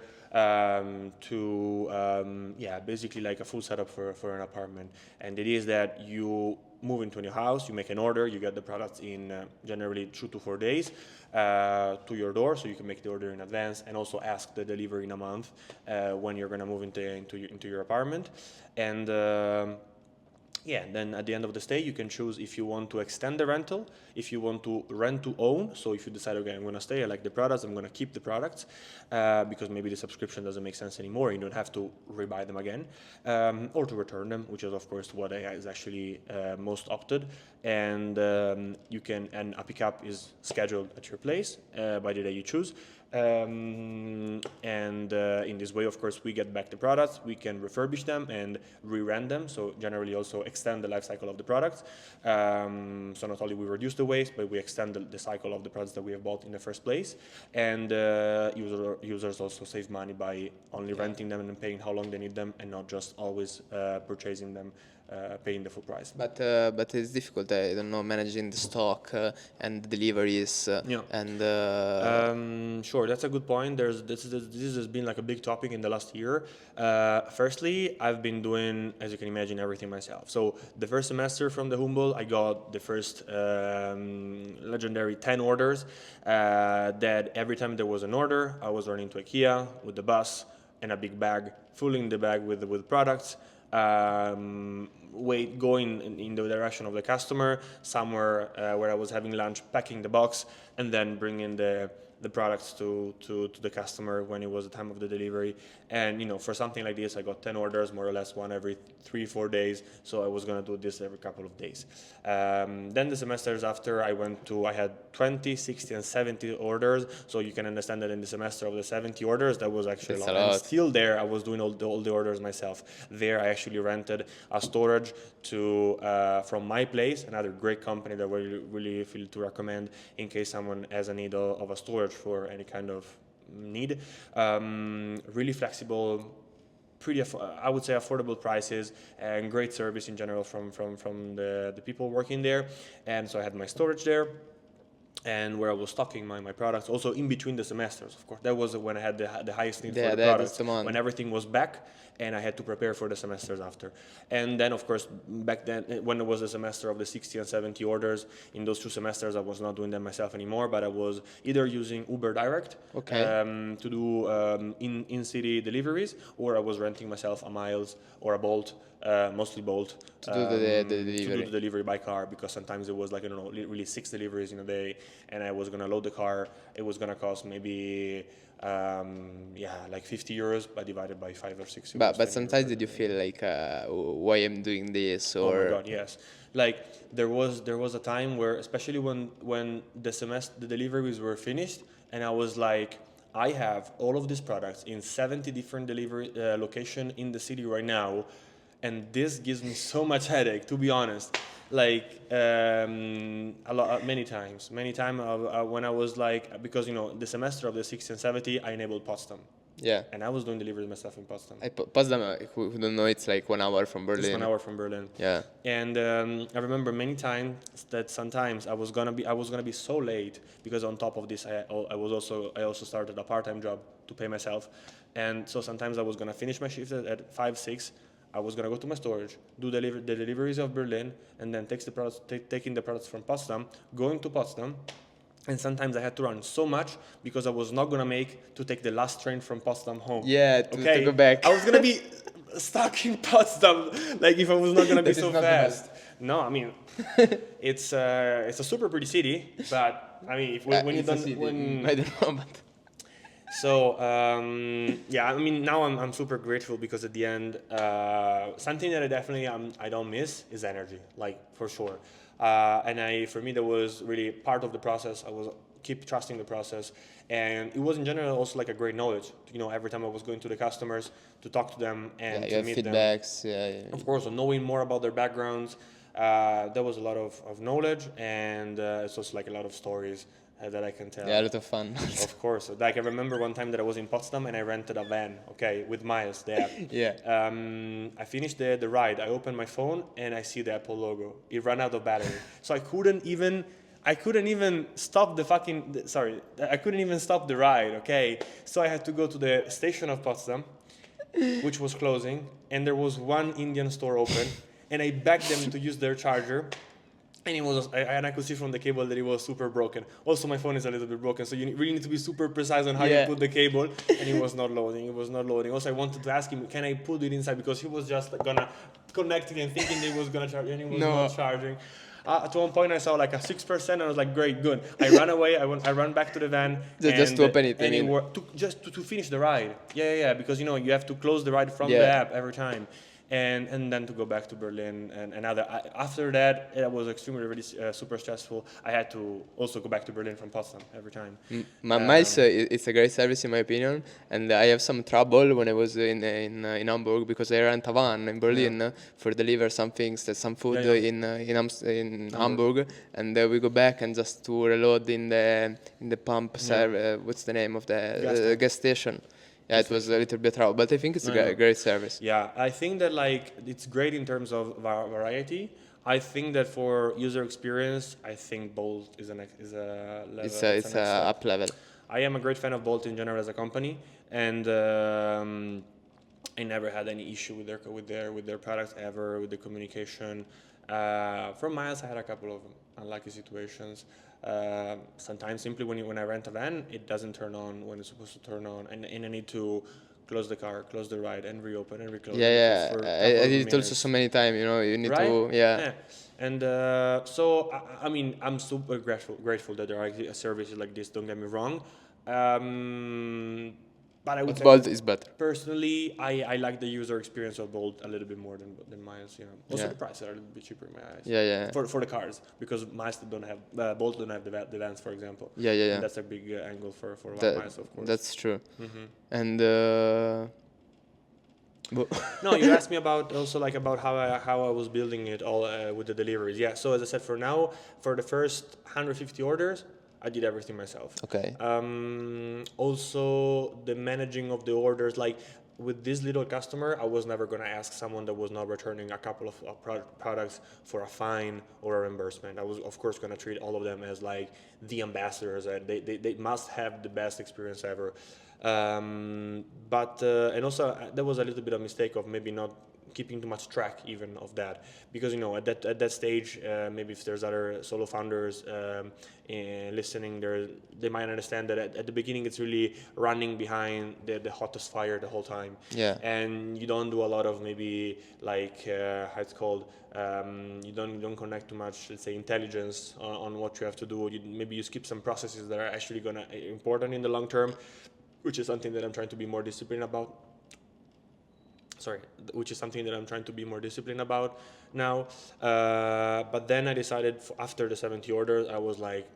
basically like a full setup for an apartment. And it is that you move into a new house, you make an order, you get the products in generally 2 to 4 days to your door, so you can make the order in advance and also ask the delivery in a month when you're going to move into your apartment. And then at the end of the stay, you can choose if you want to extend the rental, if you want to rent to own. So if you decide, okay, I'm going to stay, I like the products, I'm going to keep the products because maybe the subscription doesn't make sense anymore, you don't have to rebuy them again, or to return them, which is of course what is actually most opted. And and a pickup is scheduled at your place by the day you choose. And in this way, of course, we get back the products, we can refurbish them and re-rent them, so generally also extend the life cycle of the products. So not only we reduce the waste, but we extend the cycle of the products that we have bought in the first place. And users also save money by only renting them and paying how long they need them, and not just always purchasing them, paying the full price. But it's difficult, I don't know, managing the stock and deliveries Yeah. and Sure, that's a good point. This has been like a big topic in the last year. Firstly, I've been doing, as you can imagine, everything myself. So the first semester from the Humboldt, I got the first legendary 10 orders. That every time there was an order, I was running to IKEA with the bus and a big bag, filling the bag with products. Going in the direction of the customer, somewhere where I was having lunch, packing the box, and then bringing the products to the customer when it was the time of the delivery. And for something like this, I got 10 orders, more or less one every 3-4 days. So I was gonna do this every couple of days. Then the semesters after, I had 20, 60, and 70 orders. So you can understand that in the semester of the 70 orders, that was actually That's a a lot. lot. And still there, I was doing all the orders myself. There, I actually rented a storage from my place, another great company that I really feel to recommend in case someone has a need of a storage for any kind of need. Really flexible, I would say affordable prices, and great service in general from the people working there. And so I had my storage there, and where I was stocking my products, also in between the semesters, of course. That was when I had the highest need for the products, when everything was back, and I had to prepare for the semesters after. And then, of course, back then, when it was the semester of the 60 and 70 orders, in those 2 semesters, I was not doing them myself anymore, but I was either using Uber Direct to do in-city deliveries, or I was renting myself a Miles or a Bolt, mostly Bolt, to do the delivery. to do the delivery by car, because sometimes it was like, really 6 deliveries in a day, and I was gonna load the car. It was gonna cost maybe like 50 euros, but divided by 5 or 6 euros. But sometimes did you feel like why I'm doing this, or Oh my god, yes. Like there was a time where, especially when the deliveries were finished, and I was like, I have all of these products in 70 different delivery location in the city right now, and this gives me so much headache, to be honest. Like many times when I was like, because the semester of the 60 and 70, I enabled Potsdam. yeah. And I was doing deliveries myself in Potsdam. Potsdam, who don't know, it's like 1 hour from Berlin. It's 1 hour from Berlin. Yeah. And I remember many times that sometimes I was gonna be so late, because on top of this I also started a part-time job to pay myself, and so sometimes I was gonna finish my shift at 5-6. I was gonna go to my storage, do the deliveries of Berlin, and then taking the products from Potsdam, going to Potsdam. And sometimes I had to run so much because I was not gonna make to take the last train from Potsdam home. Yeah, to go back. I was gonna be stuck in Potsdam, like if I was not gonna be so fast. No, I mean, it's a super pretty city, but I mean, when you don't, I don't know, but so yeah, I mean, now I'm super grateful, because at the end, something that I don't miss is energy, like for sure. And for me, that was really part of the process. I was keep trusting the process, and it was in general also like a great knowledge. Every time I was going to the customers to talk to them and to meet feedbacks, them. yeah. Of course, knowing more about their backgrounds. There was a lot of knowledge, and it's also like a lot of stories that I can tell. Yeah, a lot of fun. Of course. Like I remember one time that I was in Potsdam and I rented a van, with Miles there. Yeah. I finished the ride. I opened my phone and I see the Apple logo. It ran out of battery. So I couldn't even stop I couldn't even stop the ride, So I had to go to the station of Potsdam, which was closing, and there was one Indian store open, and I begged them to use their charger. And I could see from the cable that it was super broken. Also, my phone is a little bit broken, so you really need to be super precise on how you put the cable. And it was not loading. Also, I wanted to ask him, can I put it inside? Because he was just gonna connect it and thinking that it was gonna charge, and it was not charging. At one point, I saw like a 6%, and I was like, great, good. I ran away. I ran back to the van. Just to open it. And it worked, just to finish the ride. Yeah, because you have to close the ride from the app every time. and then to go back to Berlin and another. After that, it was extremely really super stressful. I had to also go back to Berlin from Potsdam every time. Miles, it's a great service in my opinion, and I have some trouble when I was in Hamburg because I rent a van in Berlin for deliver some things, some food Yeah, yeah. in Hamburg, and we go back and just to reload in the pump. What's the name of the Gas tank. gas station? Yeah, it was a little bit trouble, but I think it's a great service. Yeah, I think that like it's great in terms of variety. I think that for user experience, I think Bolt is a level. It's It's it's a next step. up level. I am a great fan of Bolt in general as a company, and I never had any issue with their products ever, with the communication. From Miles, I had a couple of unlucky situations. Sometimes simply when I rent a van, it doesn't turn on when it's supposed to turn on, and I need to close the car, close the ride, and reopen and reclose Yeah, it for a yeah. couple I of did it also minutes. so many times. You know, you need Right? to. Yeah. Yeah. And so I mean, I'm super grateful that there are services like this. Don't get me wrong. But I would But say Bolt that is better. personally, I like the user experience of Bolt a little bit more than Miles. You know, also Yeah. the prices are a little bit cheaper in my eyes. Yeah, yeah. For the cars, because Miles don't have Bolt don't have the vans, for example. Yeah, yeah, yeah. And that's a big angle for That, Miles, of course. that's true. And No, you asked me about also like about how I was building it all with the deliveries. Yeah. So as I said, for now, for the first 150 orders, I did everything myself. Okay. Also, the managing of the orders, like with this little customer, I was never gonna ask someone that was not returning a couple of products for a fine or a reimbursement. I was of course gonna treat all of them as like the ambassadors, and they must have the best experience ever. But and also there was a little bit of mistake of maybe not keeping too much track even of that, because you know at that stage maybe if there's other solo founders listening, they might understand that at the beginning it's really running behind the hottest fire the whole time. Yeah. And you don't do a lot of maybe like how it's called, you don't connect too much, let's say, intelligence on what you have to do. Maybe you skip some processes that are actually gonna important in the long term, which is something that I'm trying to be more disciplined about. Which is something that I'm trying to be more disciplined about now. But then I decided after the 70 orders, I was like,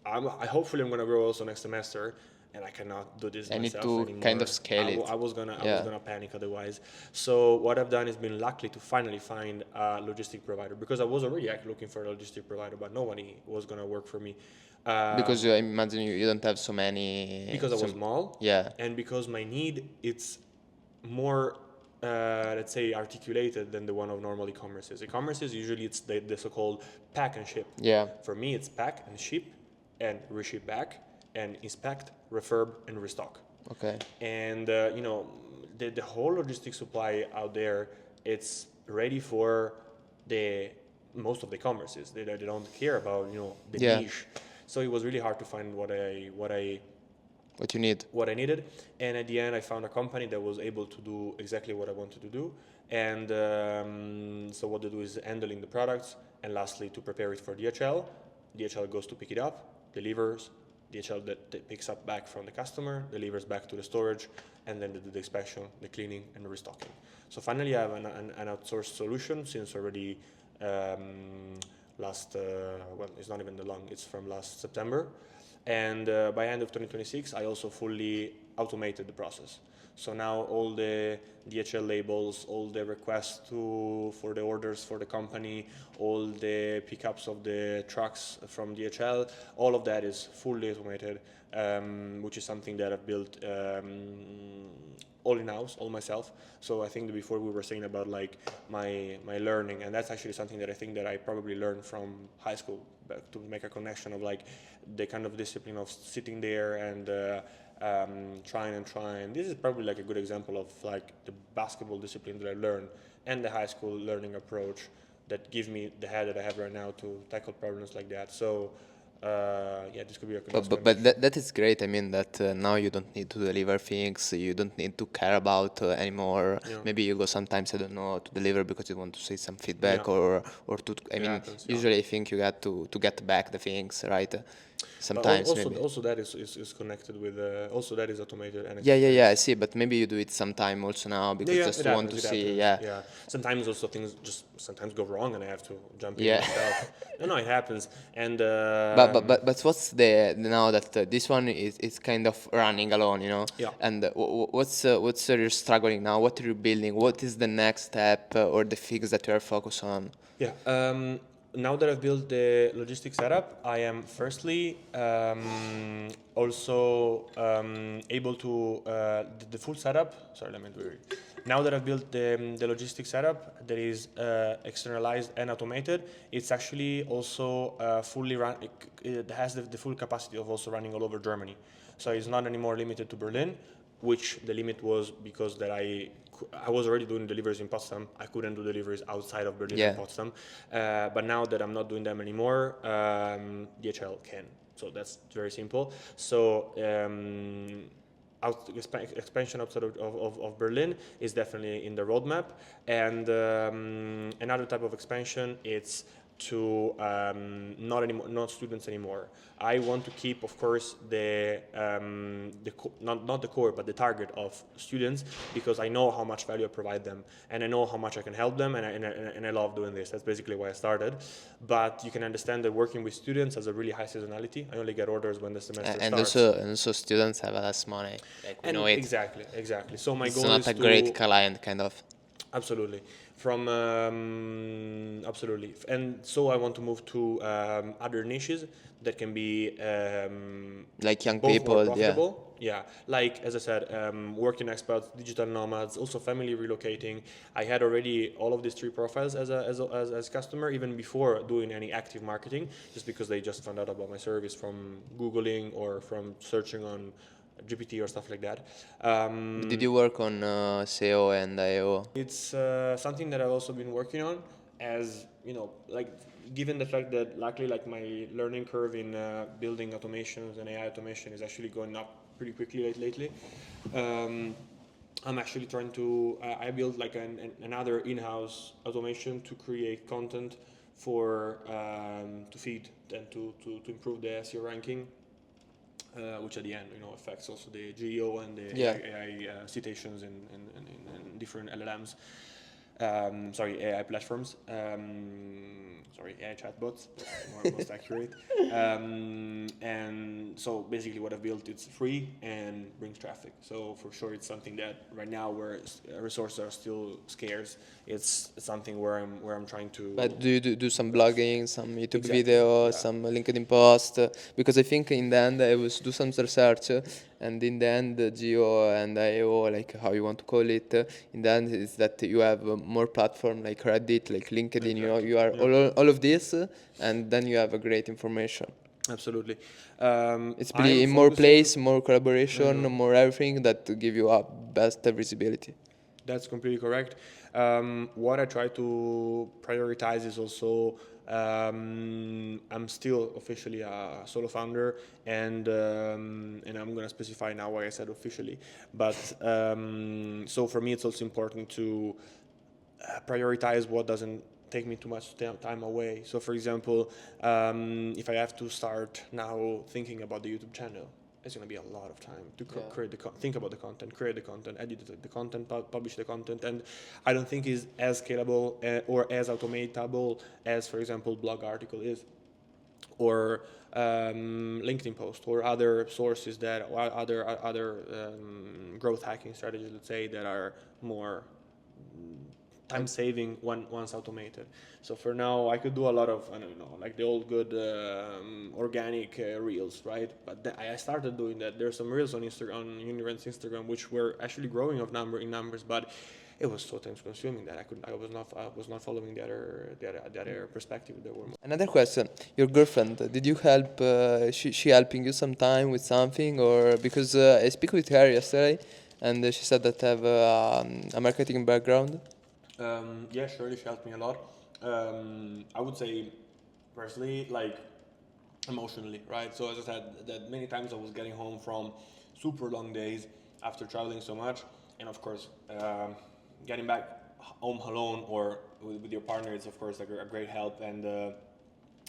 hopefully I'm gonna grow also next semester, and I cannot do this I need myself to anymore. kind of scale it. I was gonna panic otherwise. So what I've done is been lucky to finally find a logistic provider, because I was already actually looking for a logistic provider, but nobody was gonna work for me. Because I imagine you don't have so many. Because I was small, Yeah. and because my need it's more let's say articulated than the one of normal e-commerces. E-commerces usually it's the so-called pack and ship. Yeah. For me it's pack and ship and reship back and inspect, refurb, and restock. Okay. And you know the whole logistics supply out there, it's ready for the most of the e-commerces. They don't care about the niche. So it was really hard to find what you need. What I needed, and at the end I found a company that was able to do exactly what I wanted to do. And so what they do is handling the products, and lastly to prepare it for DHL. DHL goes to pick it up, delivers. DHL that picks up back from the customer, delivers back to the storage, and then they do the inspection, the cleaning, and the restocking. So finally I have an outsourced solution since already last well, it's not even that long, it's from last September. And by end of 2026, I also fully automated the process. So now all the DHL labels, all the requests for the orders for the company, all the pickups of the trucks from DHL, all of that is fully automated, which is something that I've built all in-house, all myself. So I think that before we were saying about like my learning, and that's actually something that I think that I probably learned from high school, to make a connection of like the kind of discipline of sitting there and trying. This is probably like a good example of like the basketball discipline that I learned and the high school learning approach that give me the head that I have right now to tackle problems like that. So yeah, this could be a good But that is great. I mean that now you don't need to deliver things. You don't need to care about anymore. Yeah. Maybe you go sometimes, I don't know, to deliver because you want to see some feedback Yeah. or to. I mean, happens, yeah. usually I think you got to get back the things, right? But sometimes also, maybe. also that is connected with also that is automated and Yeah, I expense. see, but maybe you do it sometime also now Yeah, because yeah, just it to want to happens. It see, happens. yeah. Yeah, sometimes also things just sometimes go wrong, and I have to jump in Yeah. myself. No, no, it happens. And But what's now that this one is kind of running alone, you know? yeah, And what's you're struggling now? What are you building? What is the next step or the fix that you're focused on? yeah. Now that I've built the logistics setup, I am firstly also able to the full setup. Sorry, let me do it. Now that I've built the logistics setup that is externalized and automated, it's actually also fully run. It has the full capacity of also running all over Germany. So it's not anymore limited to Berlin, which the limit was because that I was already doing deliveries in Potsdam. I couldn't do deliveries outside of Berlin and Yeah. Potsdam. But now that I'm not doing them anymore, DHL can. So that's very simple. So expansion outside of Berlin is definitely in the roadmap. And another type of expansion, it's to not students anymore. I want to keep, of course, not the core, but the target of students, because I know how much value I provide them, and I know how much I can help them, and I love doing this. That's basically why I started. But you can understand that working with students has a really high seasonality. I only get orders when the semester starts. And also students have less money. Like we know And it. exactly. So my It's goal not is a great to client kind of. absolutely from absolutely, and so I want to move to other niches that can be Like young both more people, yeah. profitable. Yeah, like as I said, working expats, digital nomads, also family relocating. I had already all of these three profiles as customer even before doing any active marketing, just because they just found out about my service from googling or from searching on GPT or stuff like that. Did you work on SEO and IO? It's something that I've also been working on, as you know, like given the fact that luckily, like my learning curve in building automations and AI automation is actually going up pretty quickly lately. Um, I'm actually trying to. I built like another in-house automation to create content for to feed and to improve the SEO ranking, which at the end, affects also the GEO and the Yeah. AI citations in different LLMs. Sorry, AI platforms. Sorry, AI chatbots. That's most accurate. And so basically, what I've built, it's free and brings traffic. So for sure, it's something that right now, where resources are still scarce, it's something where I'm trying to. But do you do some blogging, some YouTube Exactly. videos, Yeah. some LinkedIn post? Because I think in the end I was do some research, and in the end Geo and IO, like how you want to call it, in the end is that you have more platform like Reddit, like LinkedIn. Exactly. You are Yeah. all of this, and then you have a great information. Absolutely. It's I'm really in more focusing. place, more collaboration, more everything that to give you a best visibility. That's completely correct. What I try to prioritize is also I'm still officially a solo founder, and I'm gonna specify now why I said officially. But so for me, it's also important to prioritize what doesn't take me too much time away. So, for example, if I have to start now thinking about the YouTube channel, it's going to be a lot of time to create think about the content, create the content, edit the content, publish the content, and I don't think is as scalable or as automatable as, for example, blog article is, or LinkedIn post, or other sources that, or other growth hacking strategies, let's say, that are more time saving once automated. So for now, I could do a lot of, I don't know, like the old good organic reels, right? But I started doing that. There's some reels on Instagram, on Unirent's Instagram, which were actually growing in numbers, but it was so time consuming that I was not following the other perspective. There were more. Another question: your girlfriend, did you help? She helping you sometime with something, or because I speak with her yesterday, and she said that have a marketing background. Yeah, surely she helped me a lot. I would say personally, like emotionally, right? So as I said, that many times I was getting home from super long days after traveling so much, and of course, getting back home alone or with your partner is of course like a great help. And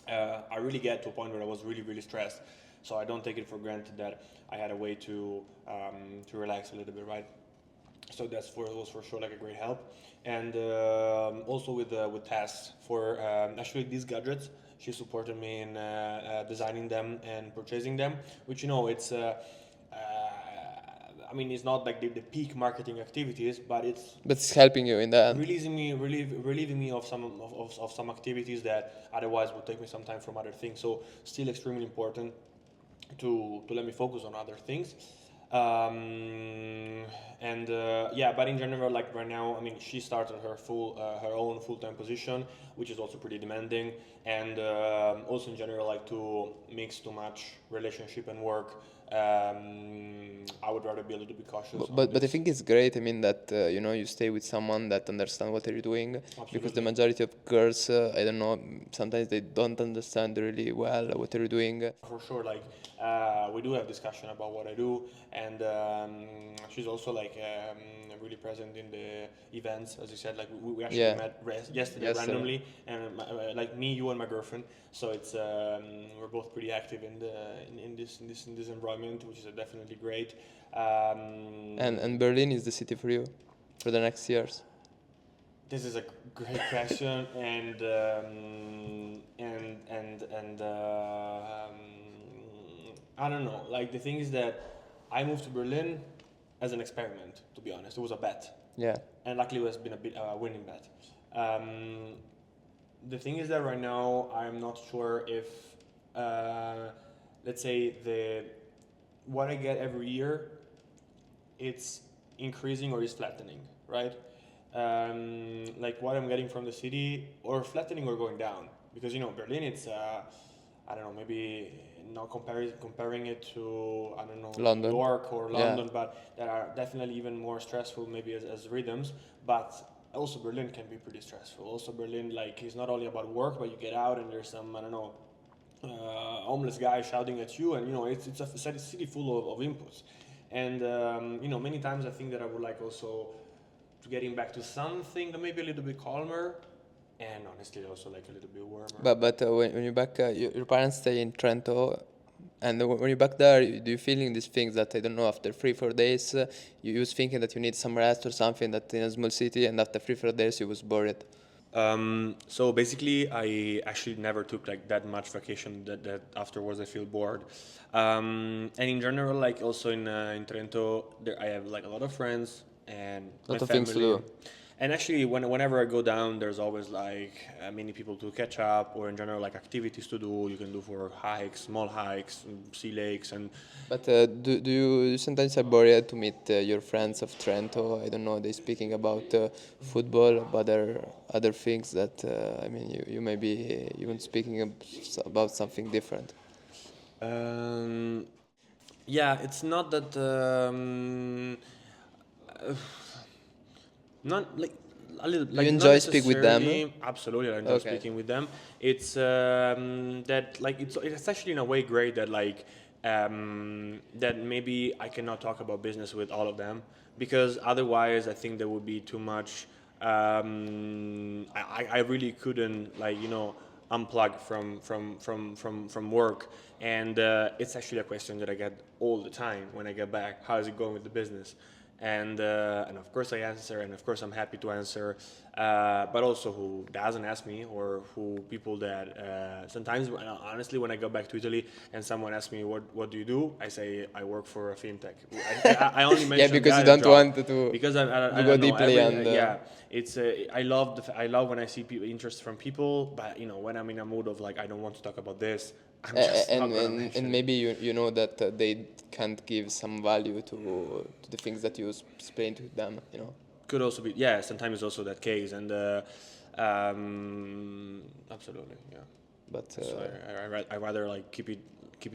I really get to a point where I was really, really stressed. So I don't take it for granted that I had a way to relax a little bit, right? So was for sure like a great help, and also with tasks for actually these gadgets. She supported me in designing them and purchasing them, which it's. I mean, it's not like the peak marketing activities, but it's But it's helping you in the end. relieving me of of some activities that otherwise would take me some time from other things. So still extremely important to let me focus on other things. And yeah, but in general, like right now, I mean, she started her own full-time position, which is also pretty demanding, and also in general, like to mix too much relationship and work. I would rather be a little bit cautious on But I this. think it's great. I mean that you stay with someone that understands what you're doing, because the Absolutely. majority of girls, I don't know, sometimes they don't understand really well what you're doing. For sure, like we do have discussion about what I do, and she's also like really present in the events. As you said, like we actually Yeah, met yesterday yesterday. randomly, and like me, you, and my girlfriend. So it's we're both pretty active in the in this environment, which is definitely great. And Berlin is the city for you for the next years. This is a great question, and I don't know. Like the thing is that I moved to Berlin as an experiment. To be honest, it was a bet, Yeah. and luckily it has been a bit winning bet. Um, the thing is that right now I'm not sure if, let's say the what I get every year it's increasing or is flattening, right? Like what I'm getting from the city, or flattening or going down, because Berlin, it's I don't know, maybe not comparing it to I don't know New London. York or Yeah. London, but that are definitely even more stressful maybe as rhythms. But also Berlin can be pretty stressful. Also Berlin, like, is not only about work, but you get out and there's some I don't know homeless guy shouting at you, and it's a city full of inputs, and many times I think that I would like also to getting back to something that maybe a little bit calmer, and honestly also like a little bit warmer. But when you're back, your parents stay in Trento, and when you're back there, do you feeling these things that I don't know, after 3 4 days, you was thinking that you need some rest or something, that in a small city, and after 3 4 days you was bored. So basically, I actually never took like that much vacation. That afterwards I feel bored. And in general, like also in Trento, there I have like a lot of friends and my Lot of things to family. do. And actually, whenever I go down, there's always like many people to catch up, or in general like activities to do. You can do for hikes, small hikes, see lakes, and But do you sometimes are bored to meet your friends of Trento? I don't know, they speaking about football, but other things that I mean, you may be even speaking about something different. um, yeah, it's not that. Not like a little, Do you like not enjoy speak with them? necessarily. Absolutely, I enjoy Okay. speaking with them. It's that like it's actually in a way great that like that maybe I cannot talk about business with all of them, because otherwise I think there would be too much. I really couldn't like unplug from work, and it's actually a question that I get all the time when I get back. How is it going with the business? And of course I answer, and of course I'm happy to answer. But also who doesn't ask me, or who people that sometimes honestly when I go back to Italy and someone asks me what do you do, I say I work for a fintech. I only Yeah, mention because you that don't job want to because I go don't know deeply every and yeah it's I love when I see people interest from people, but when I'm in a mood of like I don't want to talk about this, I'm just not gonna and mention it. maybe you know that they can't give some value to the things that you explain to them. Could also be, yeah, sometimes it's also that case, and absolutely, yeah. But So I rather like keep it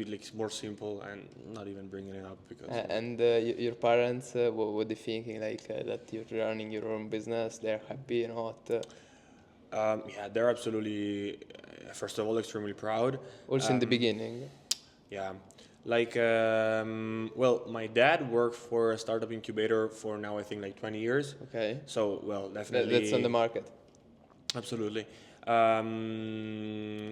like more simple and not even bringing it up because and your parents, what were they thinking? Like that you're running your own business, they're happy or not? yeah, they're absolutely first of all extremely proud. Also in the Um, beginning. yeah, like well, my dad worked for a startup incubator for now I think like 20 years. Okay. So well, That's on the definitely. market. Absolutely.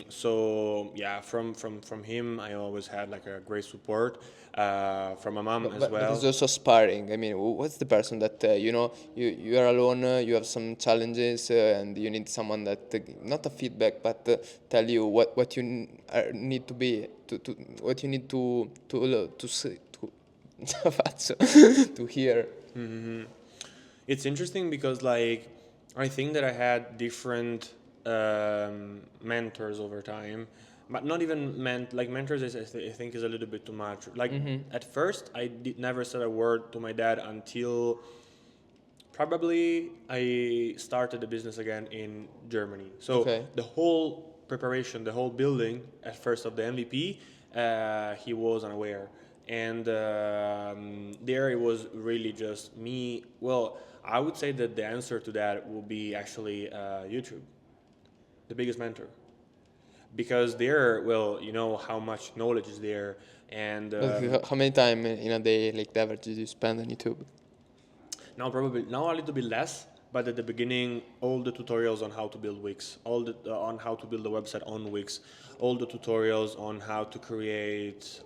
So yeah, from him, I always had like a great support. From my mom as But it's well. also sparring. I mean, what's the person that you are alone, you have some challenges, and you need someone that not a feedback, but tell you what you need to be to what you need to say to faccio, to hear. It's interesting because like I think that I had different mentors over time, but not even like mentors is I think is a little bit too much. Like at first, I did never said a word to my dad until probably I started the business again in Germany. So Okay. the whole preparation, the whole building at first of the MVP, he was unaware. And there it was really just me. Well, I would say that the answer to that will be actually YouTube, the biggest mentor. Because there, well, you know how much knowledge is there. And Like, how many time in a day, like the average you spend on YouTube? now probably now a little bit less, but at the beginning, all the tutorials on how to build Wix, all the on how to build a website on Wix, all the tutorials on how to create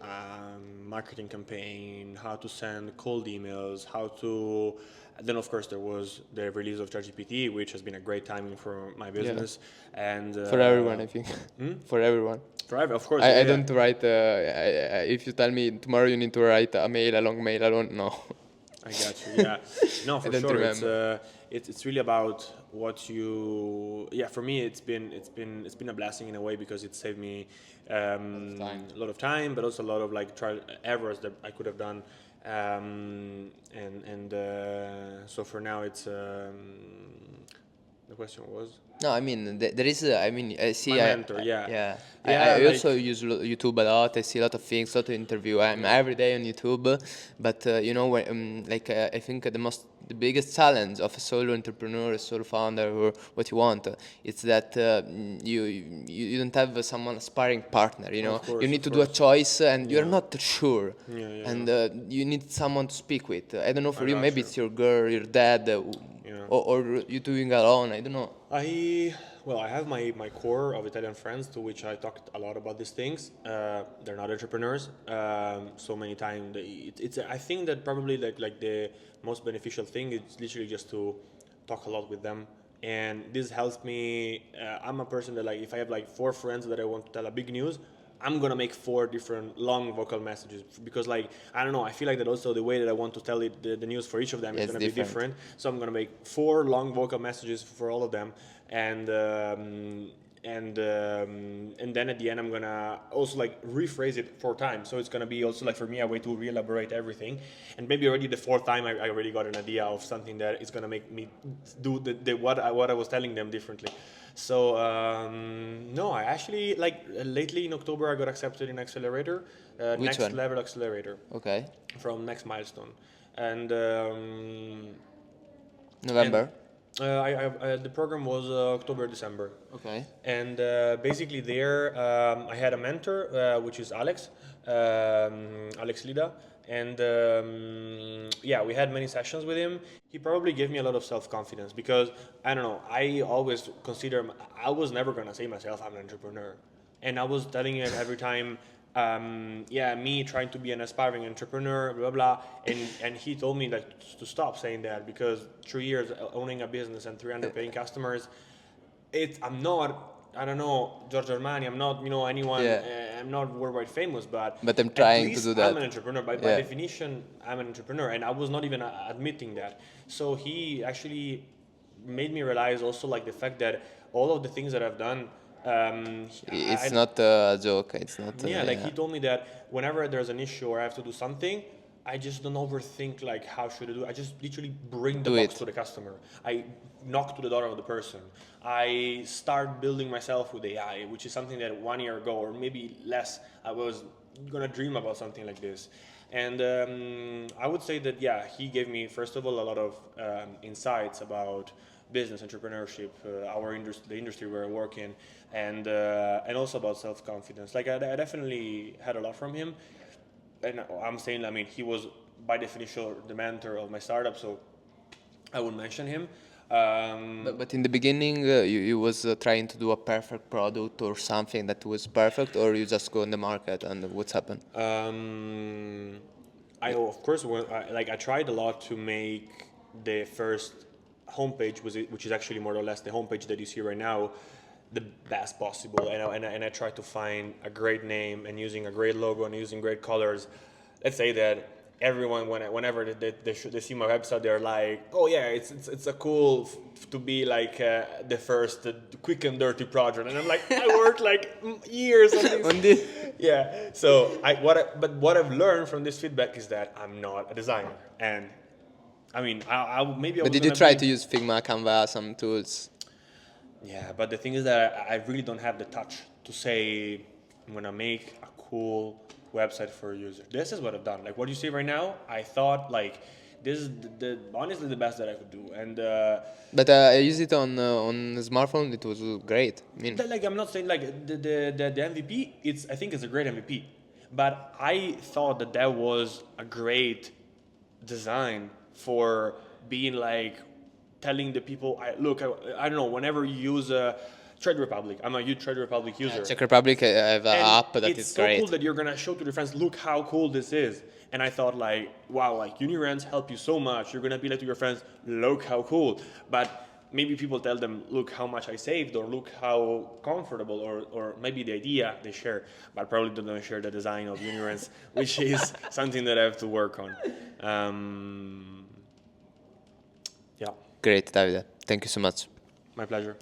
marketing campaign, how to send cold emails, how to. Then of course there was the release of ChatGPT, which has been a great timing for my Yeah. business, and For everyone, I think. For everyone. forever, of course, yeah, I yeah. don't write. If you tell me tomorrow you need to write a mail, a long mail, I don't know. I got you. Yeah, no, I for don't sure. remember. It's really about what you. Yeah, for me, it's been a blessing in a way because it saved me Time. a lot of time, but also a lot of like trial errors that I could have done. And so for now, it's the question was No, I mean there is. I mean, I my see. mentor. Yeah, Yeah. yeah, I also like use YouTube a lot. I see a lot of things, a lot of interview. I'm yeah. every day on YouTube, but like I think the biggest challenge of a solo entrepreneur, a solo founder, or what you want, it's that you don't have someone sparring partner. Of You course, need of to do a course. choice, and you're Yeah, not sure, yeah, yeah, yeah. and you need someone to speak with. I don't know I for you. got Maybe you. it's your girl, your dad, Yeah. or you doing alone. I don't know. I have my core of Italian friends to which I talked a lot about these things. They're not entrepreneurs. So many times, it's I think that probably like the most beneficial thing is literally just to talk a lot with them, and this helps me. I'm a person that like if I have like four friends that I want to tell a big news, I'm gonna make four different long vocal messages because like I don't know, I feel like that also the way that I want to tell it the news for each of them Yeah, is it's gonna be different. different. So I'm gonna make four long vocal messages for all of them, and and then at the end I'm gonna also like rephrase it four times. So it's gonna be also like for me a way to re-elaborate everything, and maybe already the fourth time I already got an idea of something that is gonna make me do the what I was telling them differently. So no, I actually like lately in October I got accepted in accelerator, Which next one? level accelerator Okay. from Next Milestone, and and November. the program was October December, Okay. and basically there I had a mentor which is Alex, Alex Lida, and yeah, we had many sessions with him. He probably gave me a lot of self confidence because I don't know. I always consider I was never gonna say myself I'm an entrepreneur, and I was telling him every time. Yeah, me trying to be an aspiring entrepreneur, blah blah, and he told me like to stop saying that because 3 years owning a business and 300 paying customers, I'm not. I don't know George Armani. I'm not anyone. Yeah. I'm not worldwide famous, but But I'm at trying to least do I'm that. an entrepreneur. By Yeah. definition, I'm an entrepreneur, and I was not even admitting that. So he actually made me realize also like the fact that all of the things that I've done. It's I not a joke. It's not. Yeah, like Yeah. he told me that whenever there's an issue or I have to do something, I just don't overthink like how should I do it. I just literally bring the Do box it. to the customer. I knock to the door of the person. I start building myself with AI, which is something that 1 year ago or maybe less I was gonna dream about something like this. And I would say that yeah, he gave me first of all a lot of insights about business entrepreneurship, our industry, the industry where I work in, and also about self confidence. Like I definitely had a lot from him, and I'm saying I mean he was by definition the mentor of my startup, so I would mention him. But in the beginning, you was trying to do a perfect product or something that was perfect, or you just go in the market and what's happened? I of course I tried a lot to make the first homepage, which is actually more or less the homepage that you see right now, the best possible, and I tried to find a great name and using a great logo and using great colors. Let's say that everyone whenever they see my website, they're like, oh yeah, it's a cool to be like the first quick and dirty project, and I'm like, I worked like years on this. On this. Yeah. So but what I've learned from this feedback is that I'm not a designer, and I mean, maybe I But was did you gonna try be. to use Figma, Canva, some tools? Yeah, but the thing is that I really don't have the touch to say I'm gonna make a cool website for a user. This is what I've done. Like what you see right now, I thought like this is honestly the best that I could do, and But I use it on smartphone. It was great. I mean, like I'm not saying like the MVP. I think it's a great MVP, but I thought that that was a great design for being like telling the people, I don't know, whenever you use Trade Republic, I'm a huge Trade Republic user. Czech Republic, I have an And app that it's is so cool great. that you're gonna show to your friends, look how cool this is. And I thought like, wow, like Unirents help you so much. You're gonna be like to your friends, look how cool. But maybe people tell them, look how much I saved, or look how comfortable, or maybe the idea they share, but probably don't share the design of Unirents, which is something that I have to work on. Yeah, Great, Davide. Thank you so much. my pleasure.